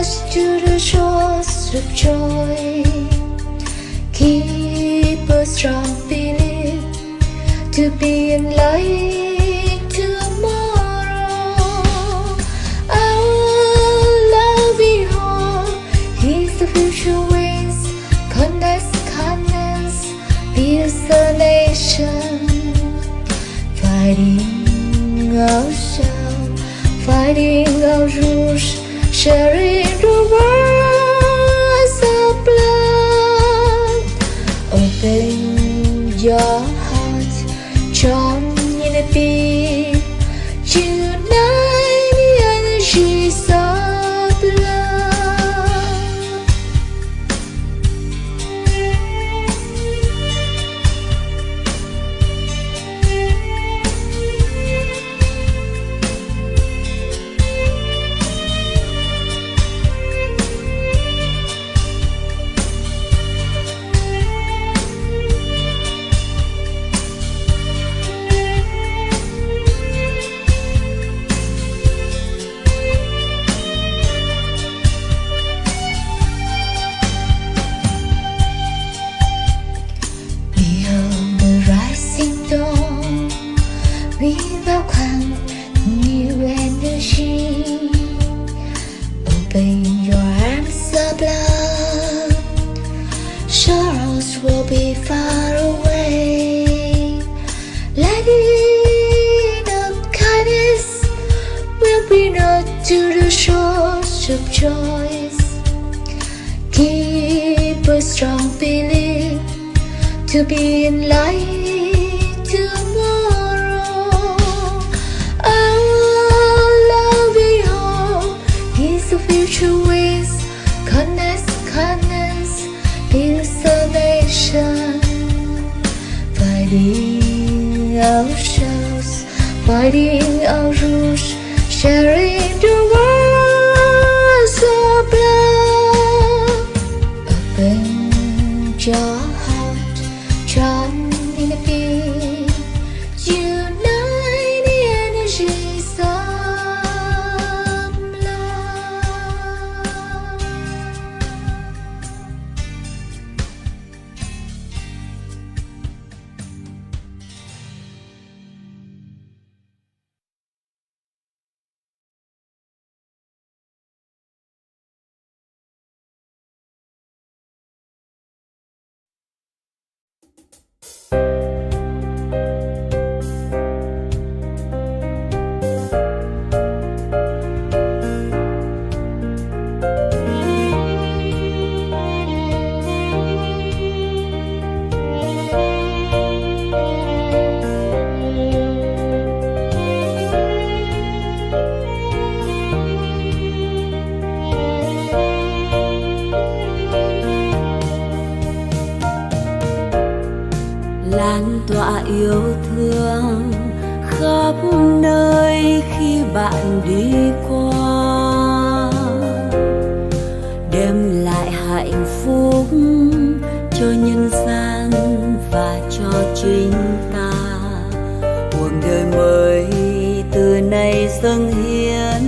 us to the shores of joy. Keep a strong belief to be in light tomorrow. Our loving hope is the future ways. Kindness builds the nation. Fighting ourselves, fighting our rules, sharing the words of blood. Open your heart, join in the beat, unite the energies of love. We welcome new energy. Open your arms of love. Sorrows will be far away. Lighting of kindness will bring us to the shores of joy. Keep a strong belief to be in light tomorrow. Our loving hope is the future ways. Kindness builds the nation. Fighting ourselves, fighting our rules, sharing the words of love. Open your heart, join in the beat, unite the energies of lan tỏa yêu thương khắp nơi khi bạn đi qua, đem lại hạnh phúc cho nhân gian và cho chính ta. Cuộc đời mới từ nay dâng hiến,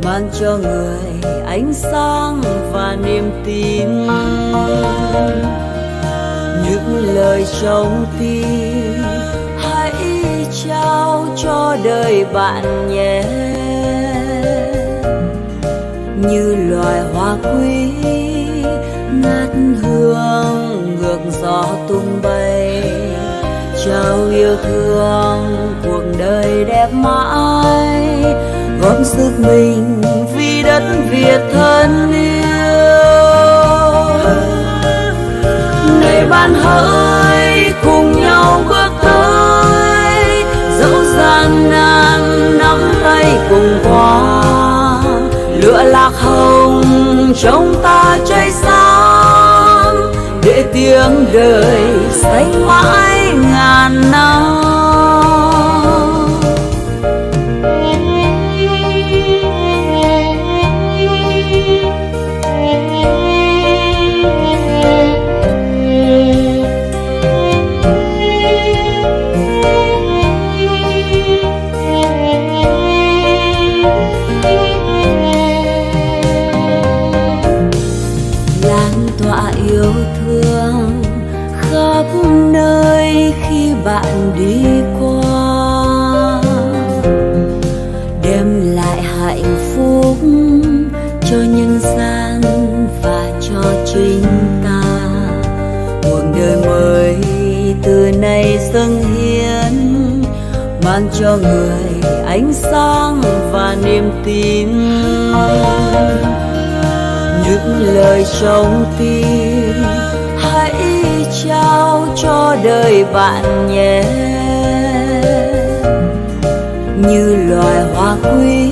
mang cho người ánh sáng và niềm tin. Những lời trong tim hãy trao cho đời bạn nhé, như loài hoa quý ngát hương ngược gió tung bay. Trao yêu thương cuộc đời đẹp mãi, góp sức mình vì đất Việt thân yêu. Này bạn hỡi cùng nhau bước tới, dẫu gian nan nắm tay cùng qua. Lửa lạc hồng trong ta cháy sáng, để tiếng đời xanh mãi ngàn năm. bạn đi qua, đem lại hạnh phúc cho nhân gian và cho chính ta. Cuộc đời mới từ nay dâng hiến, mang cho người ánh sáng và niềm tin. Những lời trong tim hãy trao cho đời bạn nhé, như loài hoa quý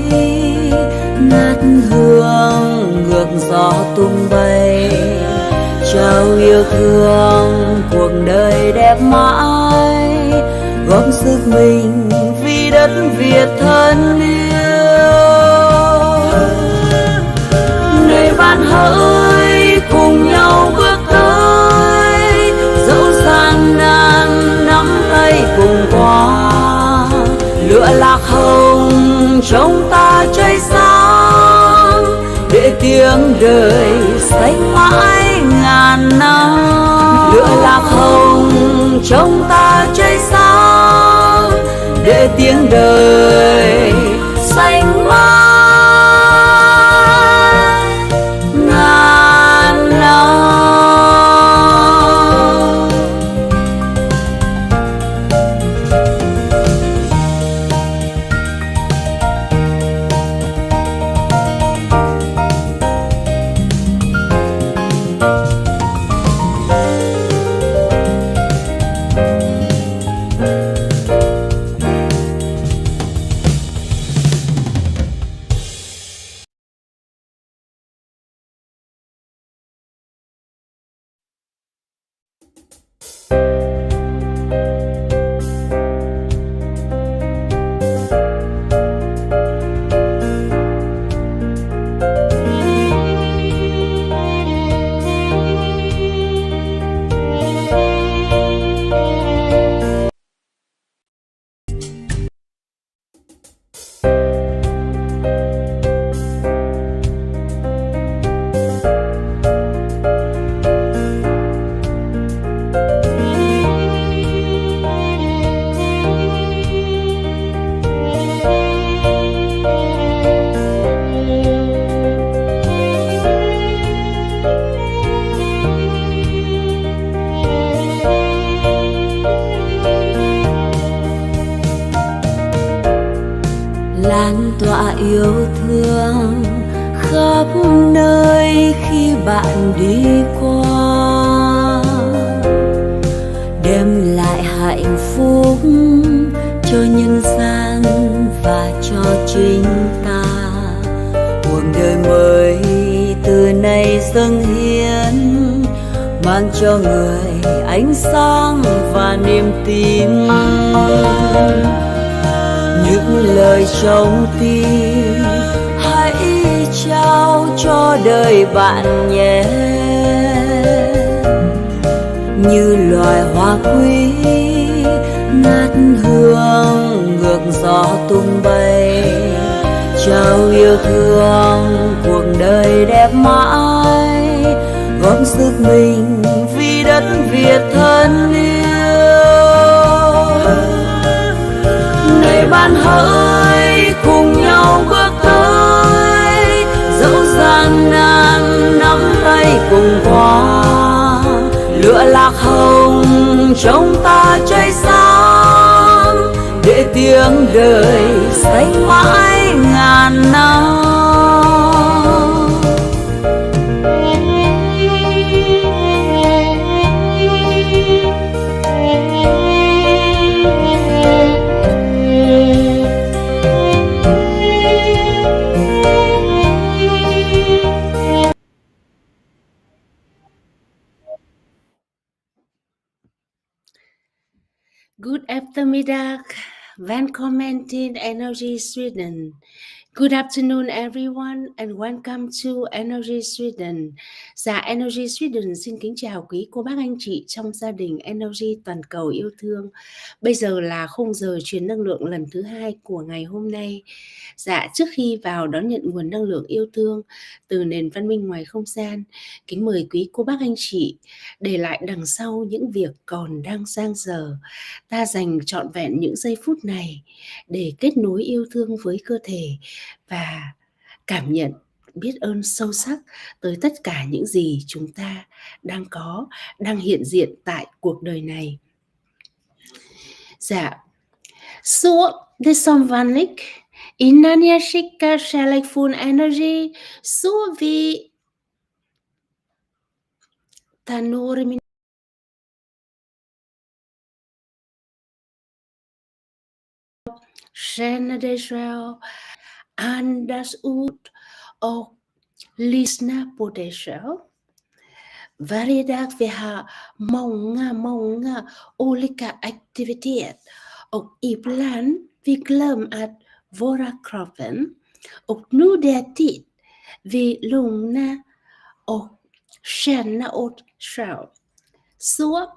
ngát hương ngược gió tung bay. Trao yêu thương cuộc đời đẹp mãi, góp sức mình vì đất Việt thân yêu. Này bạn hỡi cùng nhau bước tới, dẫu gian nan nắm tay cùng qua. Lửa lạc hồng trong ta cháy sáng, để tiếng đời xanh mãi ngàn năm. Lửa lạc hồng trong ta cháy sáng, để tiếng đời xanh mãi ngàn năm. Lan tỏa yêu thương khắp nơi khi bạn đi qua, đem lại hạnh phúc cho nhân gian và cho chính ta. Cuộc đời mới từ nay dâng hiến, mang cho người ánh sáng và niềm tin. Những lời trong tim hãy trao cho đời bạn nhé, như loài hoa quý ngát hương ngược gió tung bay. Trao yêu thương cuộc đời đẹp mãi, góp sức mình vì đất Việt thân yêu. Này bạn hỡi cùng nhau bước tới, dẫu gian nan nắm tay cùng qua. Lửa lạc hồng trong ta cháy sáng, để tiếng đời xanh mãi ngàn năm. God eftermiddag, välkommen till NLG Sweden. Good afternoon, everyone, and welcome to NLG Sweden. Dạ, NLG Sweden xin kính chào quý cô bác anh chị trong gia đình NLG toàn cầu yêu thương. Bây giờ là khung giờ truyền năng lượng lần thứ 2 của ngày hôm nay. Dạ, trước khi vào đón nhận nguồn năng lượng yêu thương từ nền văn minh ngoài không gian, kính mời quý cô bác anh chị để lại đằng sau những việc còn đang dang dở. Ta dành trọn vẹn những giây phút này để kết nối yêu thương với cơ thể và cảm nhận biết ơn sâu sắc tới tất cả những gì chúng ta đang có, đang hiện diện tại cuộc đời này. Dạ. Så det som vanligt, innan jag skickar kärleksfull energi, så vi tar några minuter. Känna dig själv, andas ut och lyssna på dig själv. Varje dag vi har många olika aktiviteter och ibland vi glömmer att vara kroppen och nu det är tid vi lugna och känna åt själv. Så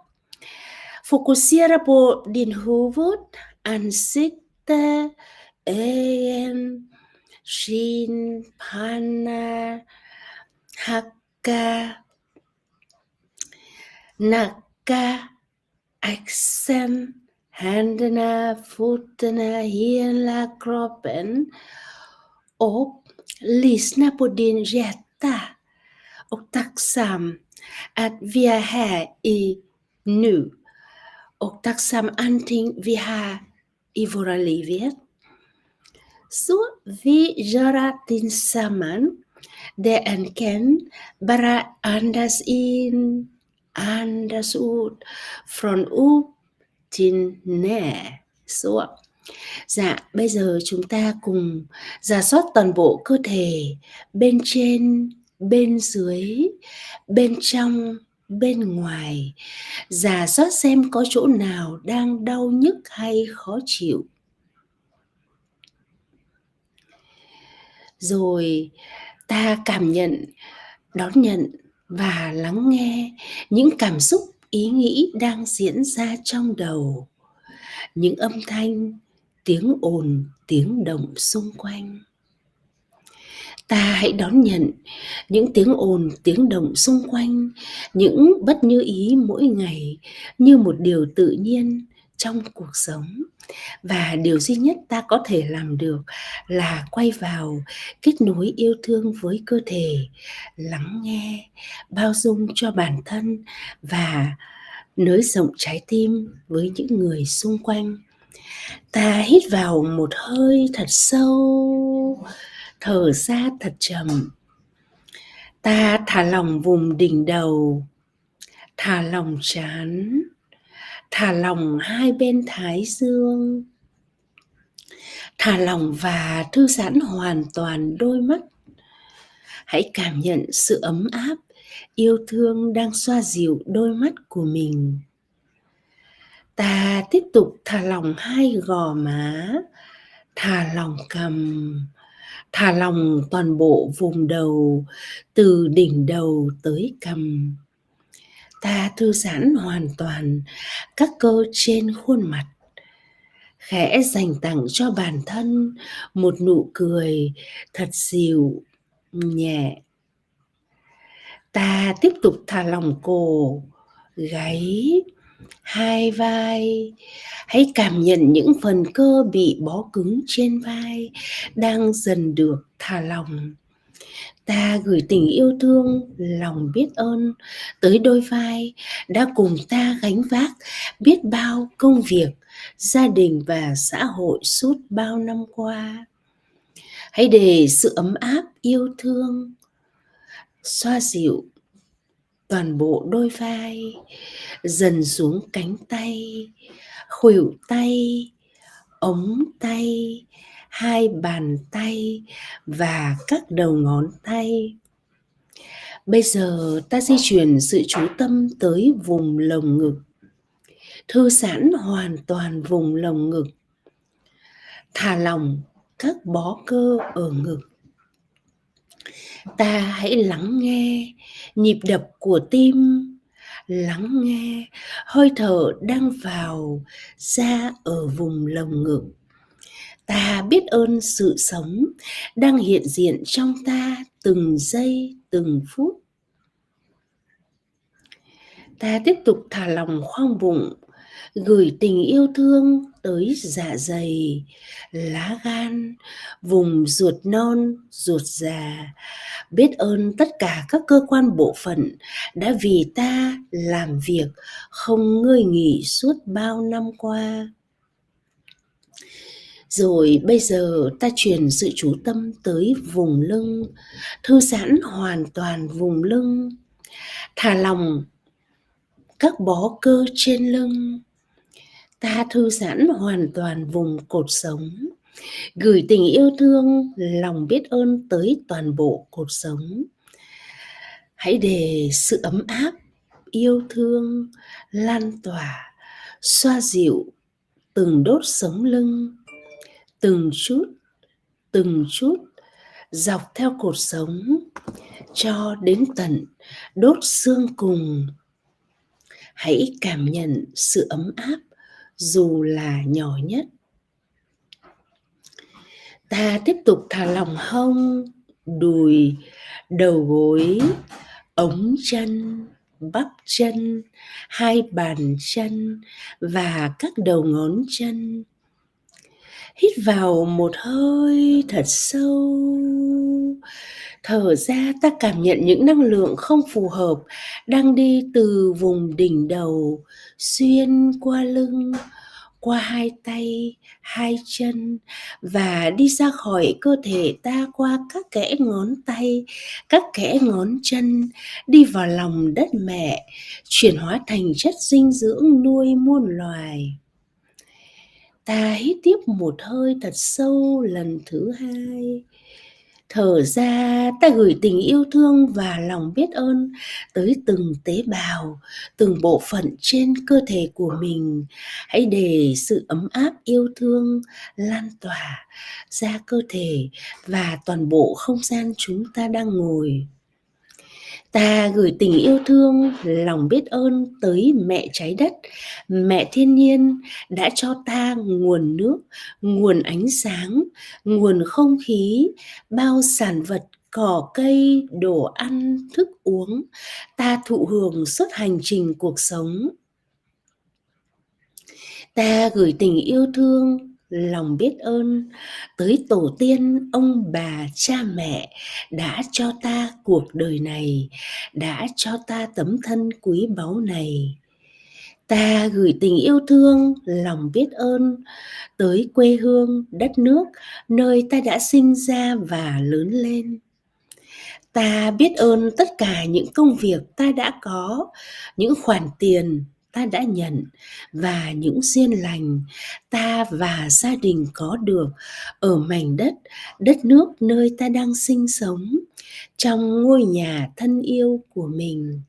fokusera på din huvud, ansikte, ögon, skinn, panna, hacka, nacka, axeln, händerna, fötterna, hela kroppen och lyssna på din hjärta och tacksam att vi är här i nu och tacksam allting vi har i våra liv. Så vi gör tillsammans. Det kan bara andas in, andas ut, från upp till ner. Så. Dạ, bây giờ chúng ta cùng rà soát toàn bộ cơ thể, bên trên, bên dưới, bên trong, bên ngoài. Rà soát xem có chỗ nào đang đau nhức hay khó chịu. Rồi ta cảm nhận, đón nhận và lắng nghe những cảm xúc, ý nghĩ đang diễn ra trong đầu. Những âm thanh, tiếng ồn, tiếng động xung quanh. Ta hãy đón nhận những tiếng ồn, tiếng động xung quanh, những bất như ý mỗi ngày như một điều tự nhiên trong cuộc sống. Và điều duy nhất ta có thể làm được là quay vào kết nối yêu thương với cơ thể, lắng nghe, bao dung cho bản thân và nới rộng trái tim với những người xung quanh. Ta hít vào một hơi thật sâu, thở ra thật chậm. Ta thả lỏng vùng đỉnh đầu, thả lỏng trán, thả lỏng hai bên thái dương, thả lỏng và thư giãn hoàn toàn đôi mắt. Hãy cảm nhận sự ấm áp, yêu thương đang xoa dịu đôi mắt của mình. Ta tiếp tục thả lỏng hai gò má, thả lỏng cằm, thả lỏng toàn bộ vùng đầu từ đỉnh đầu tới cằm. Ta thư giãn hoàn toàn các cơ trên khuôn mặt. Khẽ dành tặng cho bản thân một nụ cười thật dịu, nhẹ. Ta tiếp tục thả lỏng cổ, gáy, hai vai. Hãy cảm nhận những phần cơ bị bó cứng trên vai đang dần được thả lỏng. Ta gửi tình yêu thương, lòng biết ơn tới đôi vai đã cùng ta gánh vác biết bao công việc, gia đình và xã hội suốt bao năm qua. Hãy để sự ấm áp yêu thương xoa dịu toàn bộ đôi vai, dần xuống cánh tay, khuỷu tay, ống tay, hai bàn tay và các đầu ngón tay. Bây giờ ta di chuyển sự chú tâm tới vùng lồng ngực. Thư giãn hoàn toàn vùng lồng ngực. Thả lỏng các bó cơ ở ngực. Ta hãy lắng nghe nhịp đập của tim, lắng nghe hơi thở đang vào ra ở vùng lồng ngực. Ta biết ơn sự sống đang hiện diện trong ta từng giây từng phút. Ta tiếp tục thả lỏng khoang bụng, gửi tình yêu thương tới dạ dày, lá gan, vùng ruột non, ruột già. Biết ơn tất cả các cơ quan bộ phận đã vì ta làm việc không ngơi nghỉ suốt bao năm qua. Rồi bây giờ ta chuyển sự chú tâm tới vùng lưng, thư giãn hoàn toàn vùng lưng, thả lỏng các bó cơ trên lưng. Ta thư giãn hoàn toàn vùng cột sống, gửi tình yêu thương, lòng biết ơn tới toàn bộ cột sống. Hãy để sự ấm áp, yêu thương lan tỏa, xoa dịu từng đốt sống lưng, từng chút dọc theo cột sống cho đến tận đốt xương cùng. Hãy cảm nhận sự ấm áp dù là nhỏ nhất. Ta tiếp tục thả lỏng hông, đùi, đầu gối, ống chân, bắp chân, hai bàn chân và các đầu ngón chân. Hít vào một hơi thật sâu. Thở ra ta cảm nhận những năng lượng không phù hợp đang đi từ vùng đỉnh đầu, xuyên qua lưng, qua hai tay, hai chân và đi ra khỏi cơ thể ta qua các kẽ ngón tay, các kẽ ngón chân, đi vào lòng đất mẹ, chuyển hóa thành chất dinh dưỡng nuôi muôn loài. Ta hít tiếp một hơi thật sâu lần thứ hai. Thở ra ta gửi tình yêu thương và lòng biết ơn tới từng tế bào, từng bộ phận trên cơ thể của mình. Hãy để sự ấm áp yêu thương lan tỏa ra cơ thể và toàn bộ không gian chúng ta đang ngồi. Ta gửi tình yêu thương, lòng biết ơn tới mẹ trái đất, mẹ thiên nhiên đã cho ta nguồn nước, nguồn ánh sáng, nguồn không khí, bao sản vật, cỏ cây, đồ ăn, thức uống, ta thụ hưởng suốt hành trình cuộc sống. Ta gửi tình yêu thương, lòng biết ơn tới tổ tiên, ông bà, cha mẹ đã cho ta cuộc đời này, đã cho ta tấm thân quý báu này. Ta gửi tình yêu thương, lòng biết ơn tới quê hương, đất nước, nơi ta đã sinh ra và lớn lên. Ta biết ơn tất cả những công việc ta đã có, những khoản tiền ta đã nhận và những duyên lành ta và gia đình có được ở mảnh đất, đất nước nơi ta đang sinh sống, trong ngôi nhà thân yêu của mình.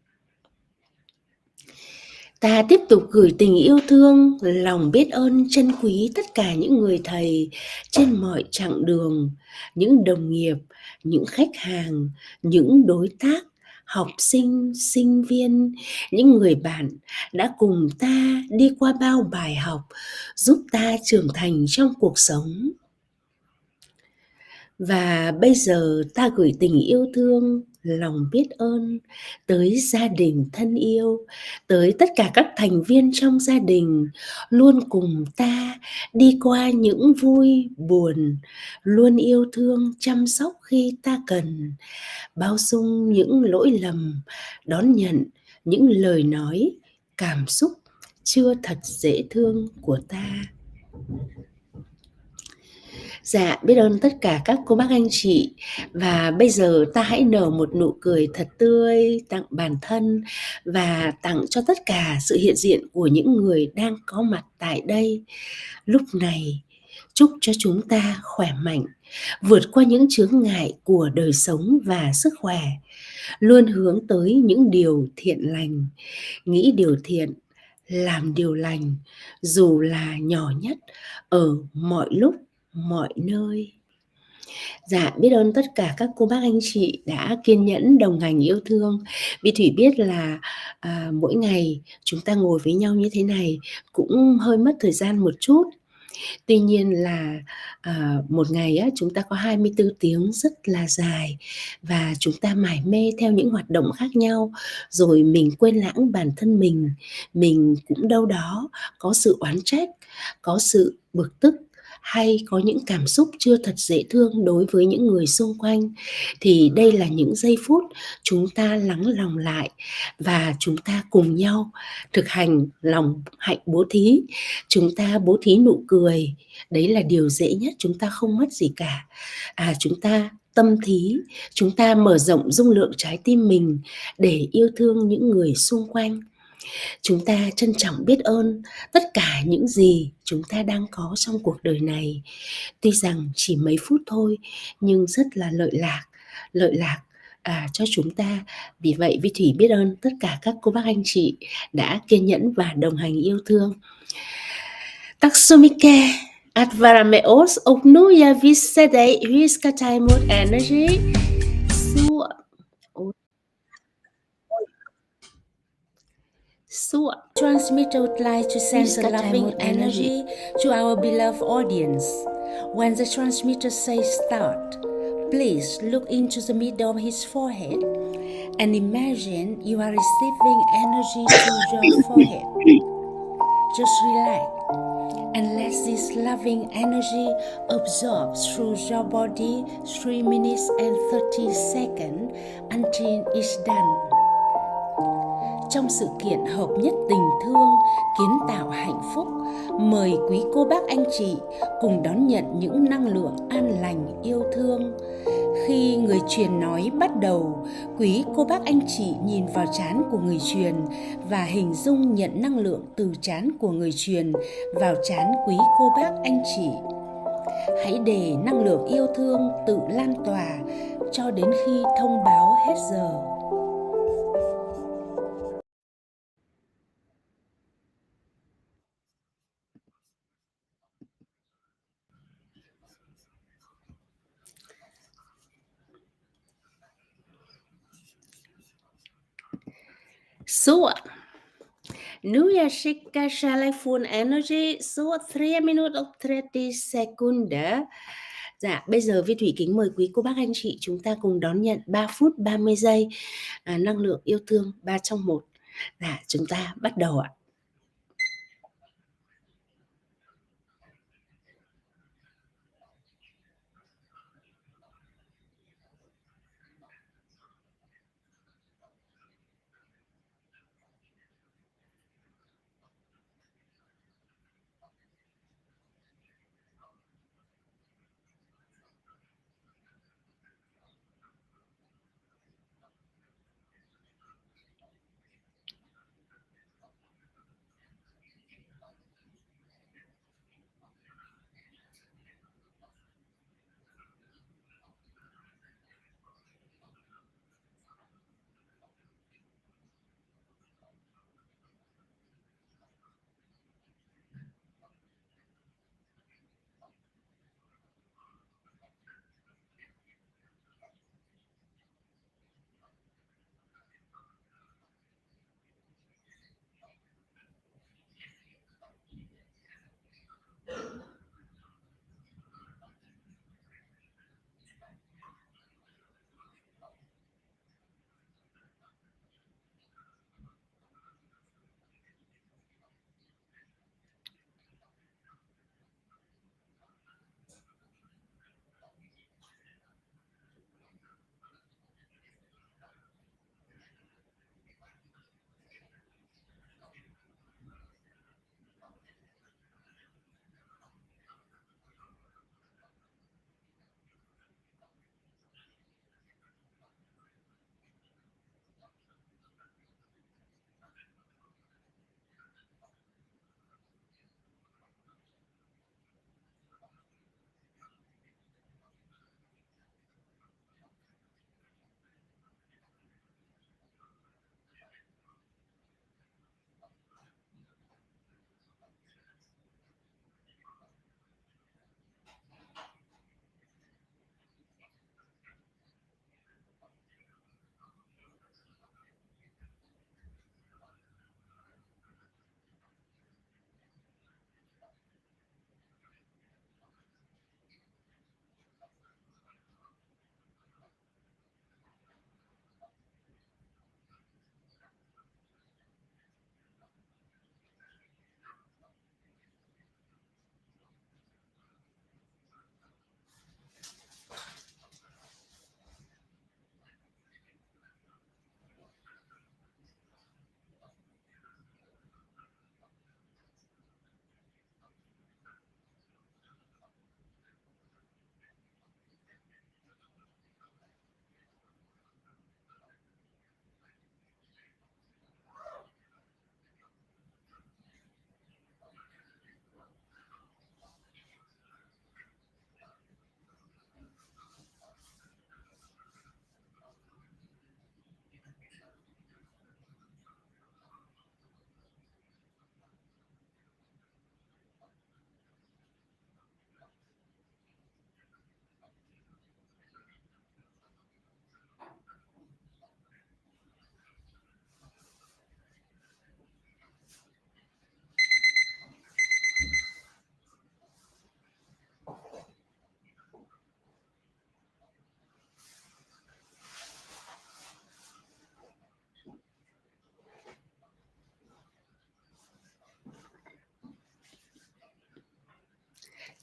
Ta tiếp tục gửi tình yêu thương, lòng biết ơn trân quý tất cả những người thầy trên mọi chặng đường, những đồng nghiệp, những khách hàng, những đối tác, học sinh, sinh viên, những người bạn đã cùng ta đi qua bao bài học, giúp ta trưởng thành trong cuộc sống. Và bây giờ ta gửi tình yêu thương, lòng biết ơn tới gia đình thân yêu, tới tất cả các thành viên trong gia đình, luôn cùng ta đi qua những vui, buồn, luôn yêu thương, chăm sóc khi ta cần, bao dung những lỗi lầm, đón nhận những lời nói, cảm xúc chưa thật dễ thương của ta. Dạ, biết ơn tất cả các cô bác anh chị. Và bây giờ ta hãy nở một nụ cười thật tươi, tặng bản thân và tặng cho tất cả sự hiện diện của những người đang có mặt tại đây. Lúc này, chúc cho chúng ta khỏe mạnh, vượt qua những chướng ngại của đời sống và sức khỏe, luôn hướng tới những điều thiện lành, nghĩ điều thiện, làm điều lành, dù là nhỏ nhất, ở mọi lúc, mọi nơi. Dạ, biết ơn tất cả các cô bác anh chị đã kiên nhẫn đồng hành yêu thương. Vì Thủy biết là, mỗi ngày chúng ta ngồi với nhau như thế này cũng hơi mất thời gian một chút. Tuy nhiên là, một ngày á, chúng ta có 24 tiếng rất là dài và chúng ta mải mê theo những hoạt động khác nhau, rồi mình quên lãng bản thân mình cũng đâu đó có sự oán trách, có sự bực tức hay có những cảm xúc chưa thật dễ thương đối với những người xung quanh. Thì đây là những giây phút chúng ta lắng lòng lại và chúng ta cùng nhau thực hành lòng hạnh bố thí. Chúng ta bố thí nụ cười, đấy là điều dễ nhất, chúng ta không mất gì cả. Chúng ta tâm thí, chúng ta mở rộng dung lượng trái tim mình để yêu thương những người xung quanh. Chúng ta trân trọng biết ơn tất cả những gì chúng ta đang có trong cuộc đời này. Tuy rằng chỉ mấy phút thôi nhưng rất là lợi lạc cho chúng ta. Vì vậy Vi Thủy biết ơn tất cả các cô bác anh chị đã kiên nhẫn và đồng hành yêu thương. Tack så mycket att vara med oss och nu jag visste dig hur vi ska ta emot energy. Så, så transmitter would like to send the loving energy to our beloved audience. When the transmitter says start, please look into the middle of his forehead and imagine you are receiving energy through your forehead. Just relax and let this loving energy absorb through your body 3 minutes and 30 seconds until it's done. Trong sự kiện hợp nhất tình thương, kiến tạo hạnh phúc, mời quý cô bác anh chị cùng đón nhận những năng lượng an lành yêu thương. Khi người truyền nói bắt đầu, quý cô bác anh chị nhìn vào trán của người truyền và hình dung nhận năng lượng từ trán của người truyền vào trán quý cô bác anh chị. Hãy để năng lượng yêu thương tự lan tỏa cho đến khi thông báo hết giờ. Så, nu jag skickar kärlek full energy, så 3 minuter och 30 sekunder. Dạ, bây giờ Vi Thủy kính mời quý cô bác anh chị chúng ta cùng đón nhận 3 phút 30 giây năng lượng yêu thương 3 trong 1. Dạ, chúng ta bắt đầu ạ.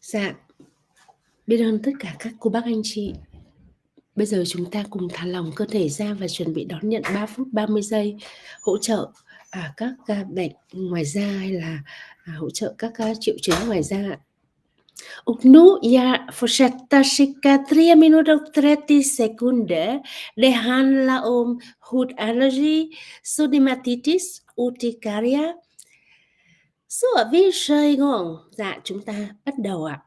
Dạ, biết ơn tất cả các cô bác anh chị. Bây giờ chúng ta cùng thả lỏng cơ thể ra và chuẩn bị đón nhận 3 phút 30 giây hỗ trợ các bệnh ngoài da hay là hỗ trợ các triệu chứng ngoài da. Och nu fortsätta cirka 3 minuter och 30 sekunder. Det handlar om hudallergi, psoriatitis, urtikaria. Så vi kör igång. Dạ, chúng ta bắt đầu ạ.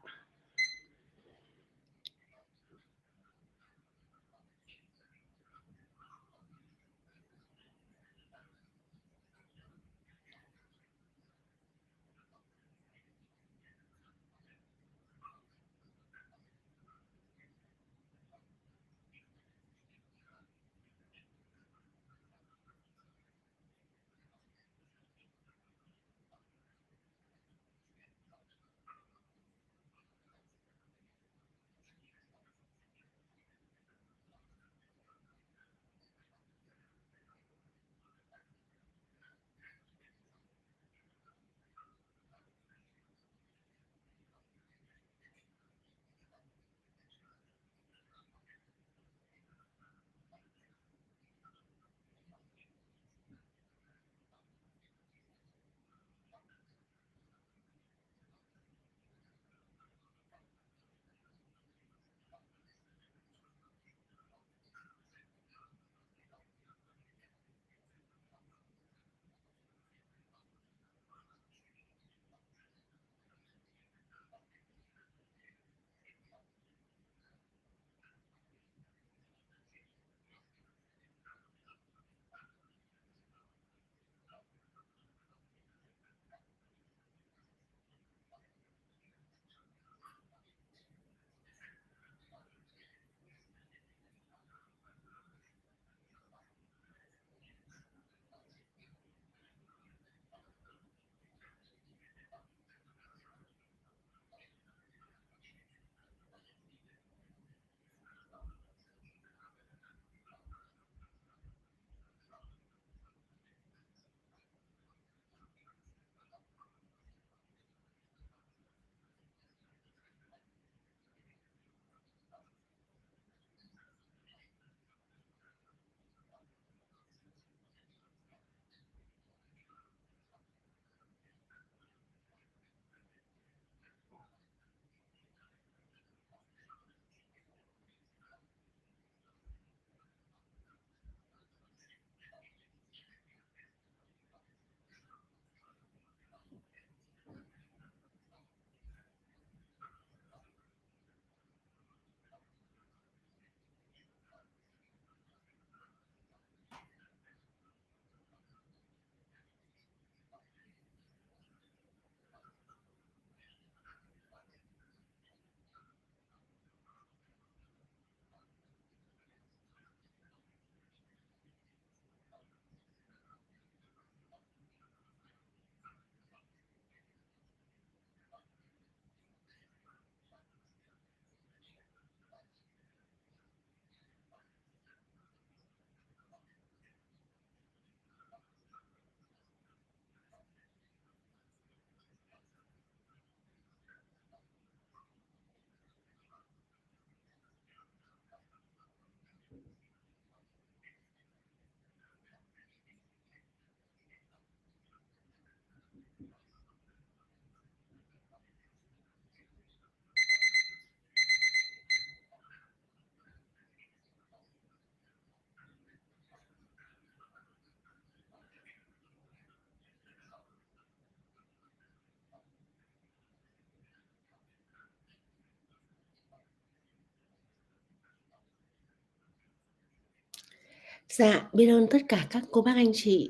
Dạ, biết ơn tất cả các cô bác anh chị.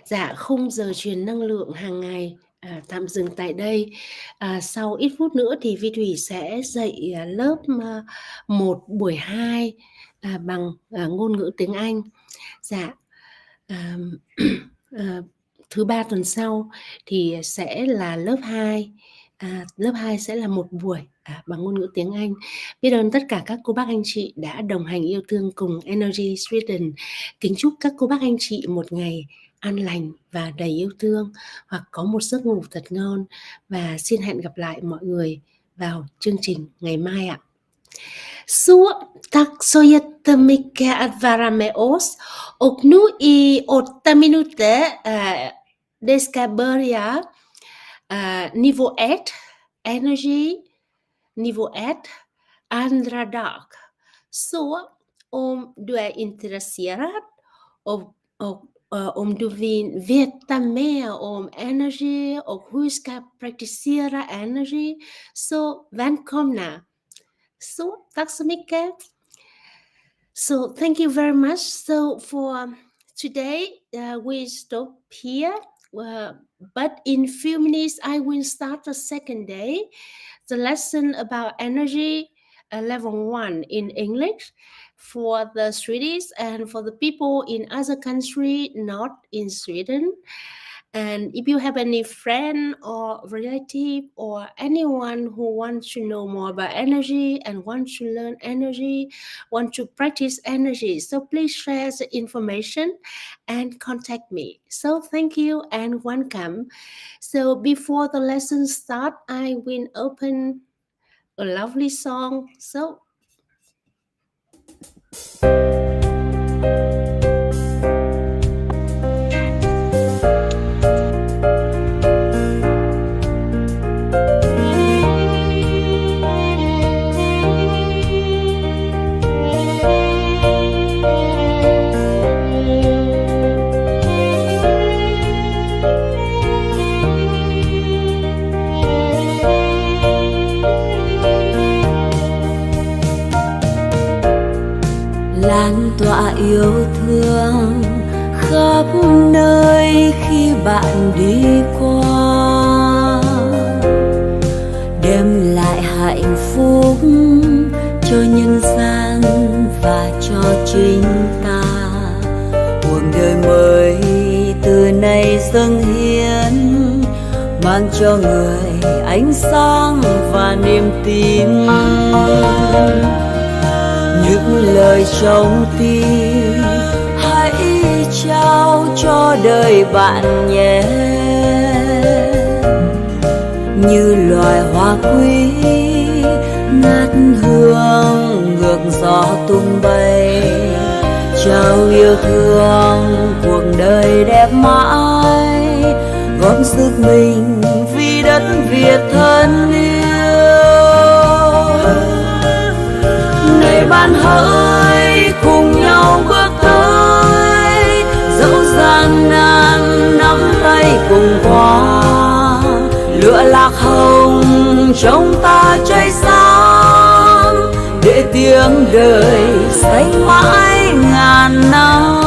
Dạ, khung giờ truyền năng lượng hàng ngày tạm dừng tại đây. Sau ít phút nữa thì Vi Thủy sẽ dạy lớp 1 buổi 2 bằng ngôn ngữ tiếng Anh. Dạ, thứ 3 tuần sau thì sẽ là lớp 2. Lớp 2 sẽ là một buổi bằng ngôn ngữ tiếng Anh. Biết ơn tất cả các cô bác anh chị đã đồng hành yêu thương cùng NLG Sweden. Kính chúc các cô bác anh chị một ngày an lành và đầy yêu thương, hoặc có một giấc ngủ thật ngon. Và xin hẹn gặp lại mọi người vào chương trình ngày mai ạ. Suốt tak so jätte mycket att vara med oss och nu i 8 minuter det ska börja nivå 1 energy, nivå 1 andra dag. Så om du är intresserad och om du vill veta mer om energi och hur ska praktisera energi, så välkomna. Så tack så mycket. So thank you very much. So for today we stop here, but in few minutes I will start the second day, the lesson about energy, level 1 in English for the Swedish and for the people in other country not in Sweden. And if you have any friend or relative or anyone who wants to know more about energy and wants to learn energy, want to practice energy, so please share the information and contact me. So thank you and welcome. So before the lesson start, I will open a lovely song. So lan tỏa yêu thương khắp nơi khi bạn đi qua, đem lại hạnh phúc cho nhân gian và cho chính ta. Cuộc đời mới từ nay dâng hiến, mang cho người ánh sáng và niềm tin. Những lời trong tim hãy trao cho đời bạn nhé, như loài hoa quý ngát hương ngược gió tung bay. Trao yêu thương cuộc đời đẹp mãi, góp sức mình vì đất Việt thân yêu. Này bạn hỡi cùng nhau bước tới, dẫu gian nan nắm tay cùng qua. Lửa lạc hồng trong ta cháy sáng, để tiếng đời xanh mãi ngàn năm.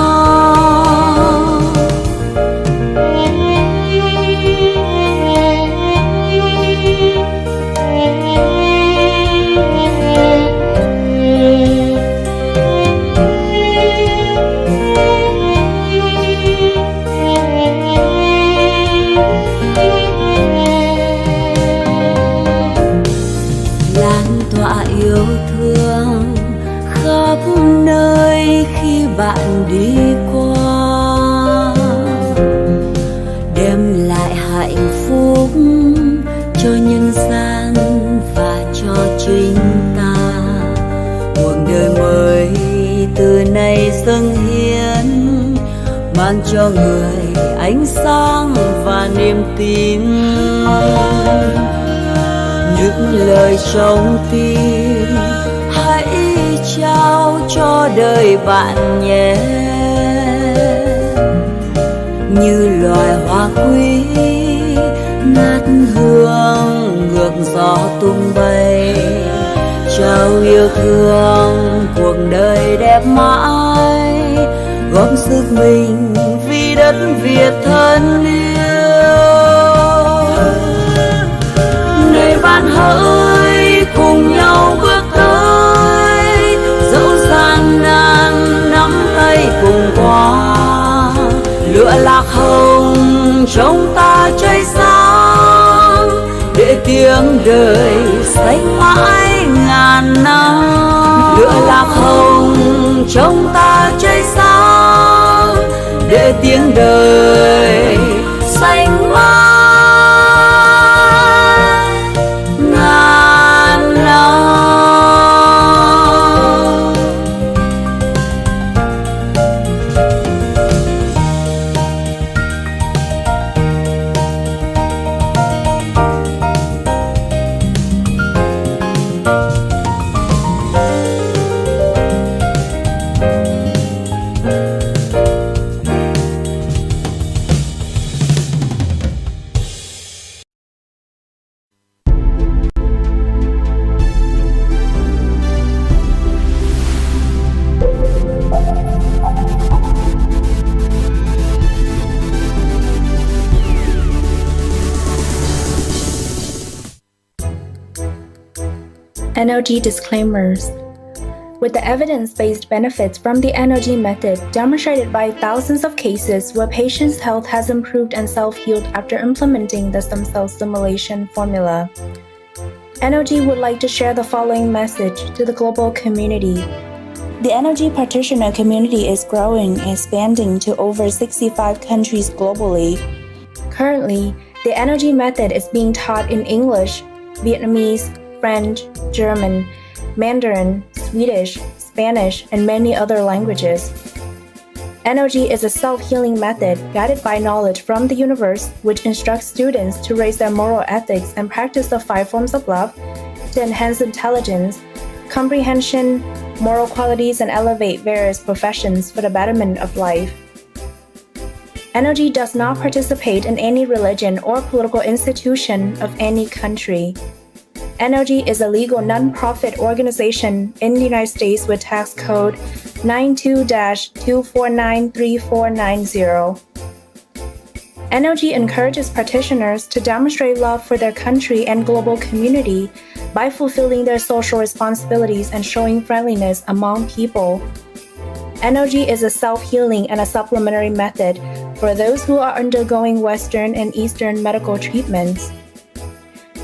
Bạn đi qua, đem lại hạnh phúc cho nhân gian và cho chính ta. Cuộc đời mới từ nay dâng hiến, mang cho người ánh sáng và niềm tin. Những lời trong tim hãy trao cho đời bạn nhé, như loài hoa quý ngát hương ngược gió tung bay. Trao yêu thương cuộc đời đẹp mãi, góp sức mình vì đất Việt thân yêu. Này bạn hỡi cùng nhau bước tới, dẫu gian nan nắm tay cùng qua. Lửa lạc hồng trong ta cháy sáng, để tiếng đời xanh mãi ngàn năm. Lửa lạc hồng trong ta cháy sáng, để tiếng đời xanh mãi ngàn NLG disclaimers. With the evidence-based benefits from the NLG method demonstrated by thousands of cases where patients' health has improved and self-healed after implementing the stem cell stimulation formula, NLG would like to share the following message to the global community. The NLG practitioner community is growing and expanding to over 65 countries globally. Currently, the NLG method is being taught in English, Vietnamese, French, German, Mandarin, Swedish, Spanish, and many other languages. NLG is a self-healing method guided by knowledge from the universe, which instructs students to raise their moral ethics and practice the 5 forms of love to enhance intelligence, comprehension, moral qualities, and elevate various professions for the betterment of life. NLG does not participate in any religion or political institution of any country. NLG is a legal non-profit organization in the United States with tax code 92-2493490. NLG encourages practitioners to demonstrate love for their country and global community by fulfilling their social responsibilities and showing friendliness among people. NLG is a self-healing and a supplementary method for those who are undergoing Western and Eastern medical treatments.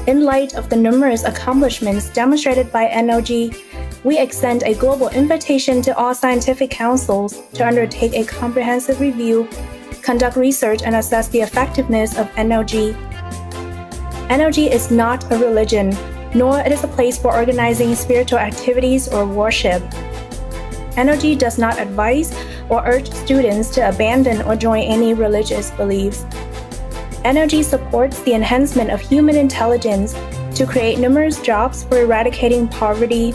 In light of the numerous accomplishments demonstrated by NLG, we extend a global invitation to all scientific councils to undertake a comprehensive review, conduct research, and assess the effectiveness of NLG. NLG is not a religion, nor it is a place for organizing spiritual activities or worship. NLG does not advise or urge students to abandon or join any religious beliefs. NLG supports the enhancement of human intelligence to create numerous jobs for eradicating poverty,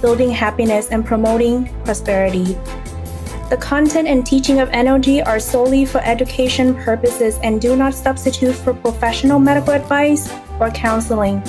building happiness, and promoting prosperity. The content and teaching of NLG are solely for education purposes and do not substitute for professional medical advice or counseling.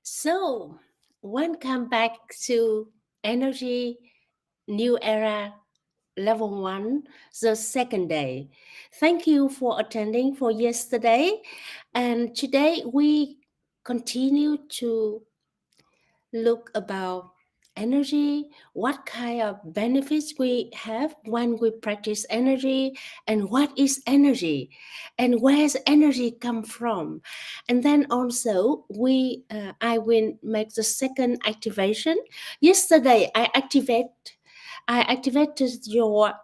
So, welcome back to Energy New Era Level 1, the second day. Thank you for attending for yesterday. And today we continue to look about energy, what kind of benefits we have when we practice energy, and what is energy, and where's energy come from. And then also I will make the second activation. Yesterday I activated your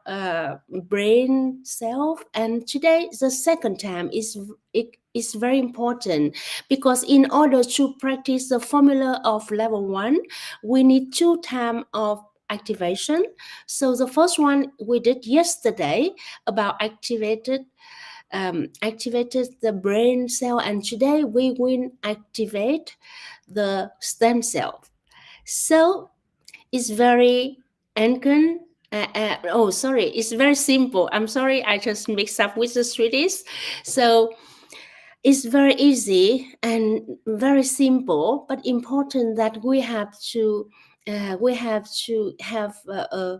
brain self, and today the second time it is very important, because in order to practice the formula of level 1, we need 2 times of activation. So the first one we did yesterday about activated the brain cell, and today we will activate the stem cell. So it's very it's very simple. I'm sorry, I just mixed up with the Swedish. So it's very easy and very simple, but important that we have to have a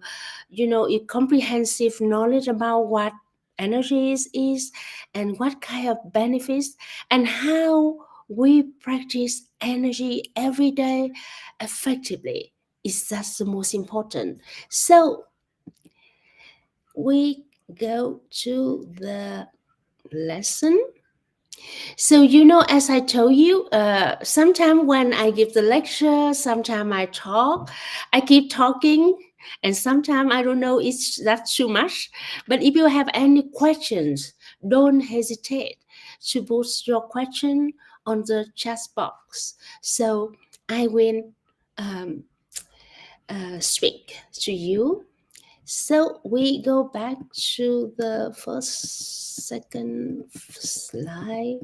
comprehensive knowledge about what energy is and what kind of benefits and how we practice energy every day effectively. That's the most important. So we go to the lesson. So, as I told you, sometimes when I give the lecture, sometimes I keep talking, and sometimes I don't know, that's too much. But if you have any questions, don't hesitate to put your question on the chat box. So I will speak to you. So we go back to the second slide.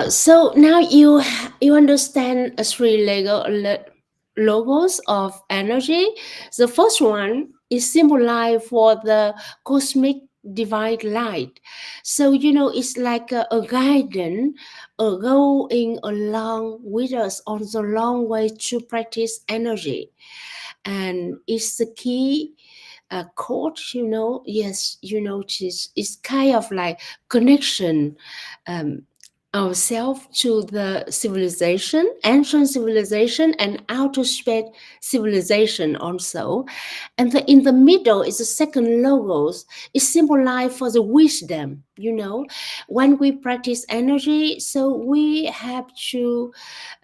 So now you understand 3 logos of energy. The first one is symbolized for the cosmic divine light. So it's like a guidance, going along with us on the long way to practice energy. And it's the key quote, yes, it's kind of like connection, um, ourselves to the civilization, ancient civilization, and outer space civilization also. And in the middle is the second logos. It's symbolized for the wisdom. When we practice energy, so we have to,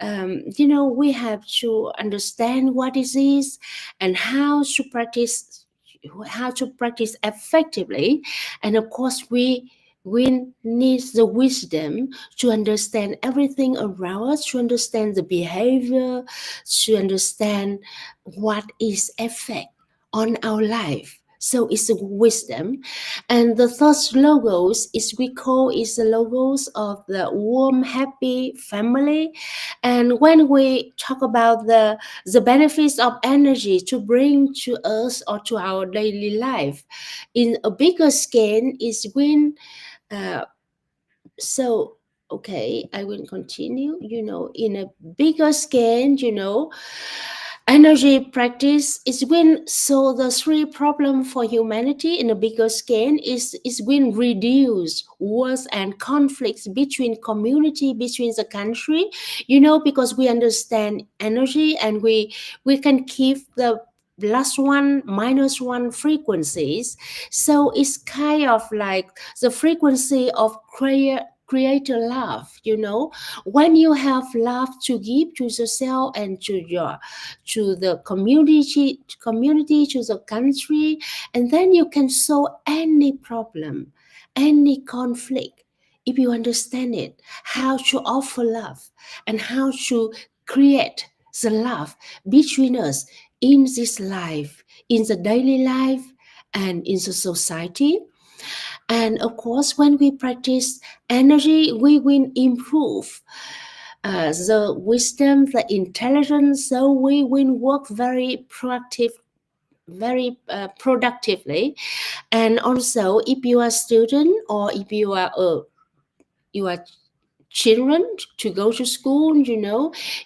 we have to understand what it is and how to practice effectively. And of course, we need the wisdom to understand everything around us, to understand the behavior, to understand what is effect on our life. So it's a wisdom. And the third logos is we call is the logos of the warm, happy family. And when we talk about the benefits of energy to bring to us or to our daily life, in a bigger scale is when uh, so okay, I will continue. In a bigger scale, energy practice is when, so the three problem for humanity in a bigger scale is when reduce wars and conflicts between community, between the country, because we understand energy, and we can keep the +1 -1 frequencies. So it's kind of like the frequency of create a love. When you have love to give to yourself and to the community, to the country, and then you can solve any problem, any conflict, if you understand it, how to offer love and how to create the love between us in this life, in the daily life, and in the society. And of course, when we practice energy, we will improve the wisdom, the intelligence, so we will work very productively. And also, if you are a student, or if you are children to go to school,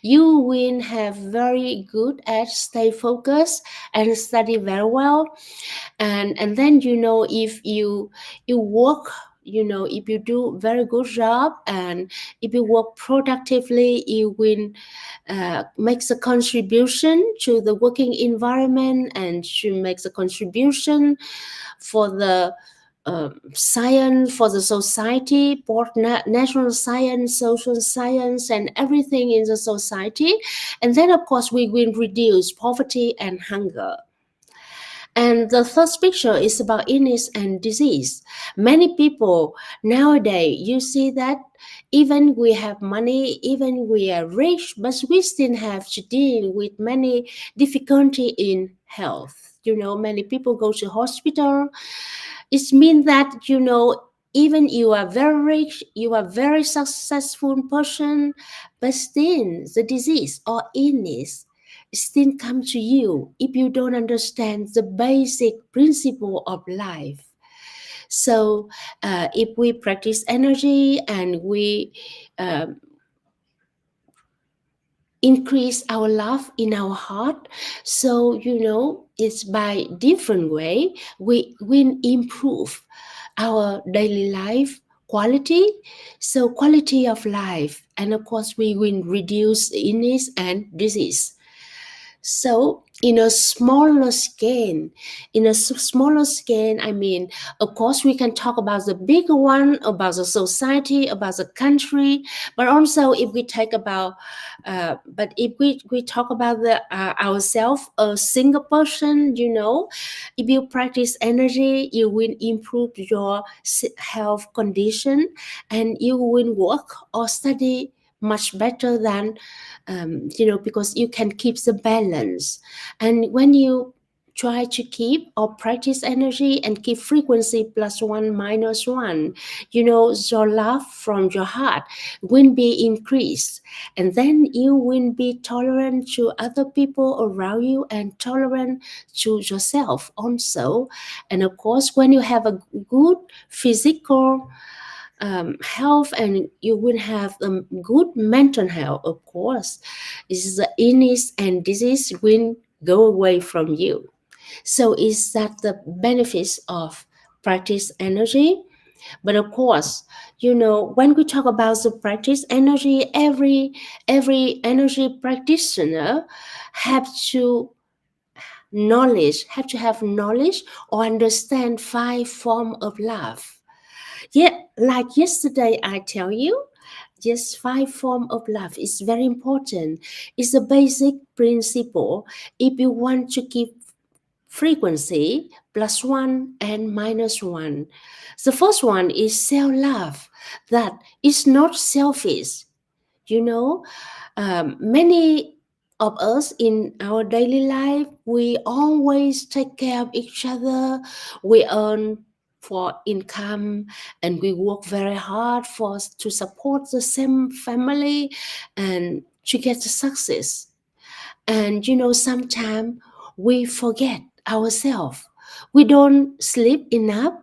you will have very good at stay focused and study very well. And then, if you work, if you do very good job, and if you work productively, you will makes a contribution to the working environment, and to make a contribution for the science, for the society, both natural science, social science, and everything in the society. And then, of course, we will reduce poverty and hunger. And the first picture is about illness and disease. Many people nowadays, you see that even we have money, even we are rich, but we still have to deal with many difficulty in health. Many people go to hospital. It means that, even you are very rich, you are very successful person, but still the disease or illness still come to you if you don't understand the basic principle of life. So if we practice energy and we increase our love in our heart, so it's by different way we will improve our daily life quality, so quality of life, and of course we will reduce illness and disease. So in a smaller scale, I mean, of course, we can talk about the bigger one, about the society, about the country, but also if we take about, but if we talk about the ourselves, a single person, if you practice energy, you will improve your health condition, and you will work or study much better than because you can keep the balance. And when you try to keep or practice energy and keep frequency +1 -1. Your love from your heart will be increased, and then you will be tolerant to other people around you and tolerant to yourself also. And of course, when you have a good physical health, and you will have good mental health, of course, is the illness and disease will go away from you. So is that the benefits of practice energy? But of course, when we talk about the practice energy, every energy practitioner have to have knowledge or understand 5 form of love. Yeah, like yesterday I tell you, yes, 5 form of love is very important. It's a basic principle if you want to keep frequency +1 and -1. The first one is self-love, that is not selfish. Many of us in our daily life, we always take care of each other. We earn for income, and we work very hard to support the same family and to get the success. And sometimes we forget ourselves. We don't sleep enough.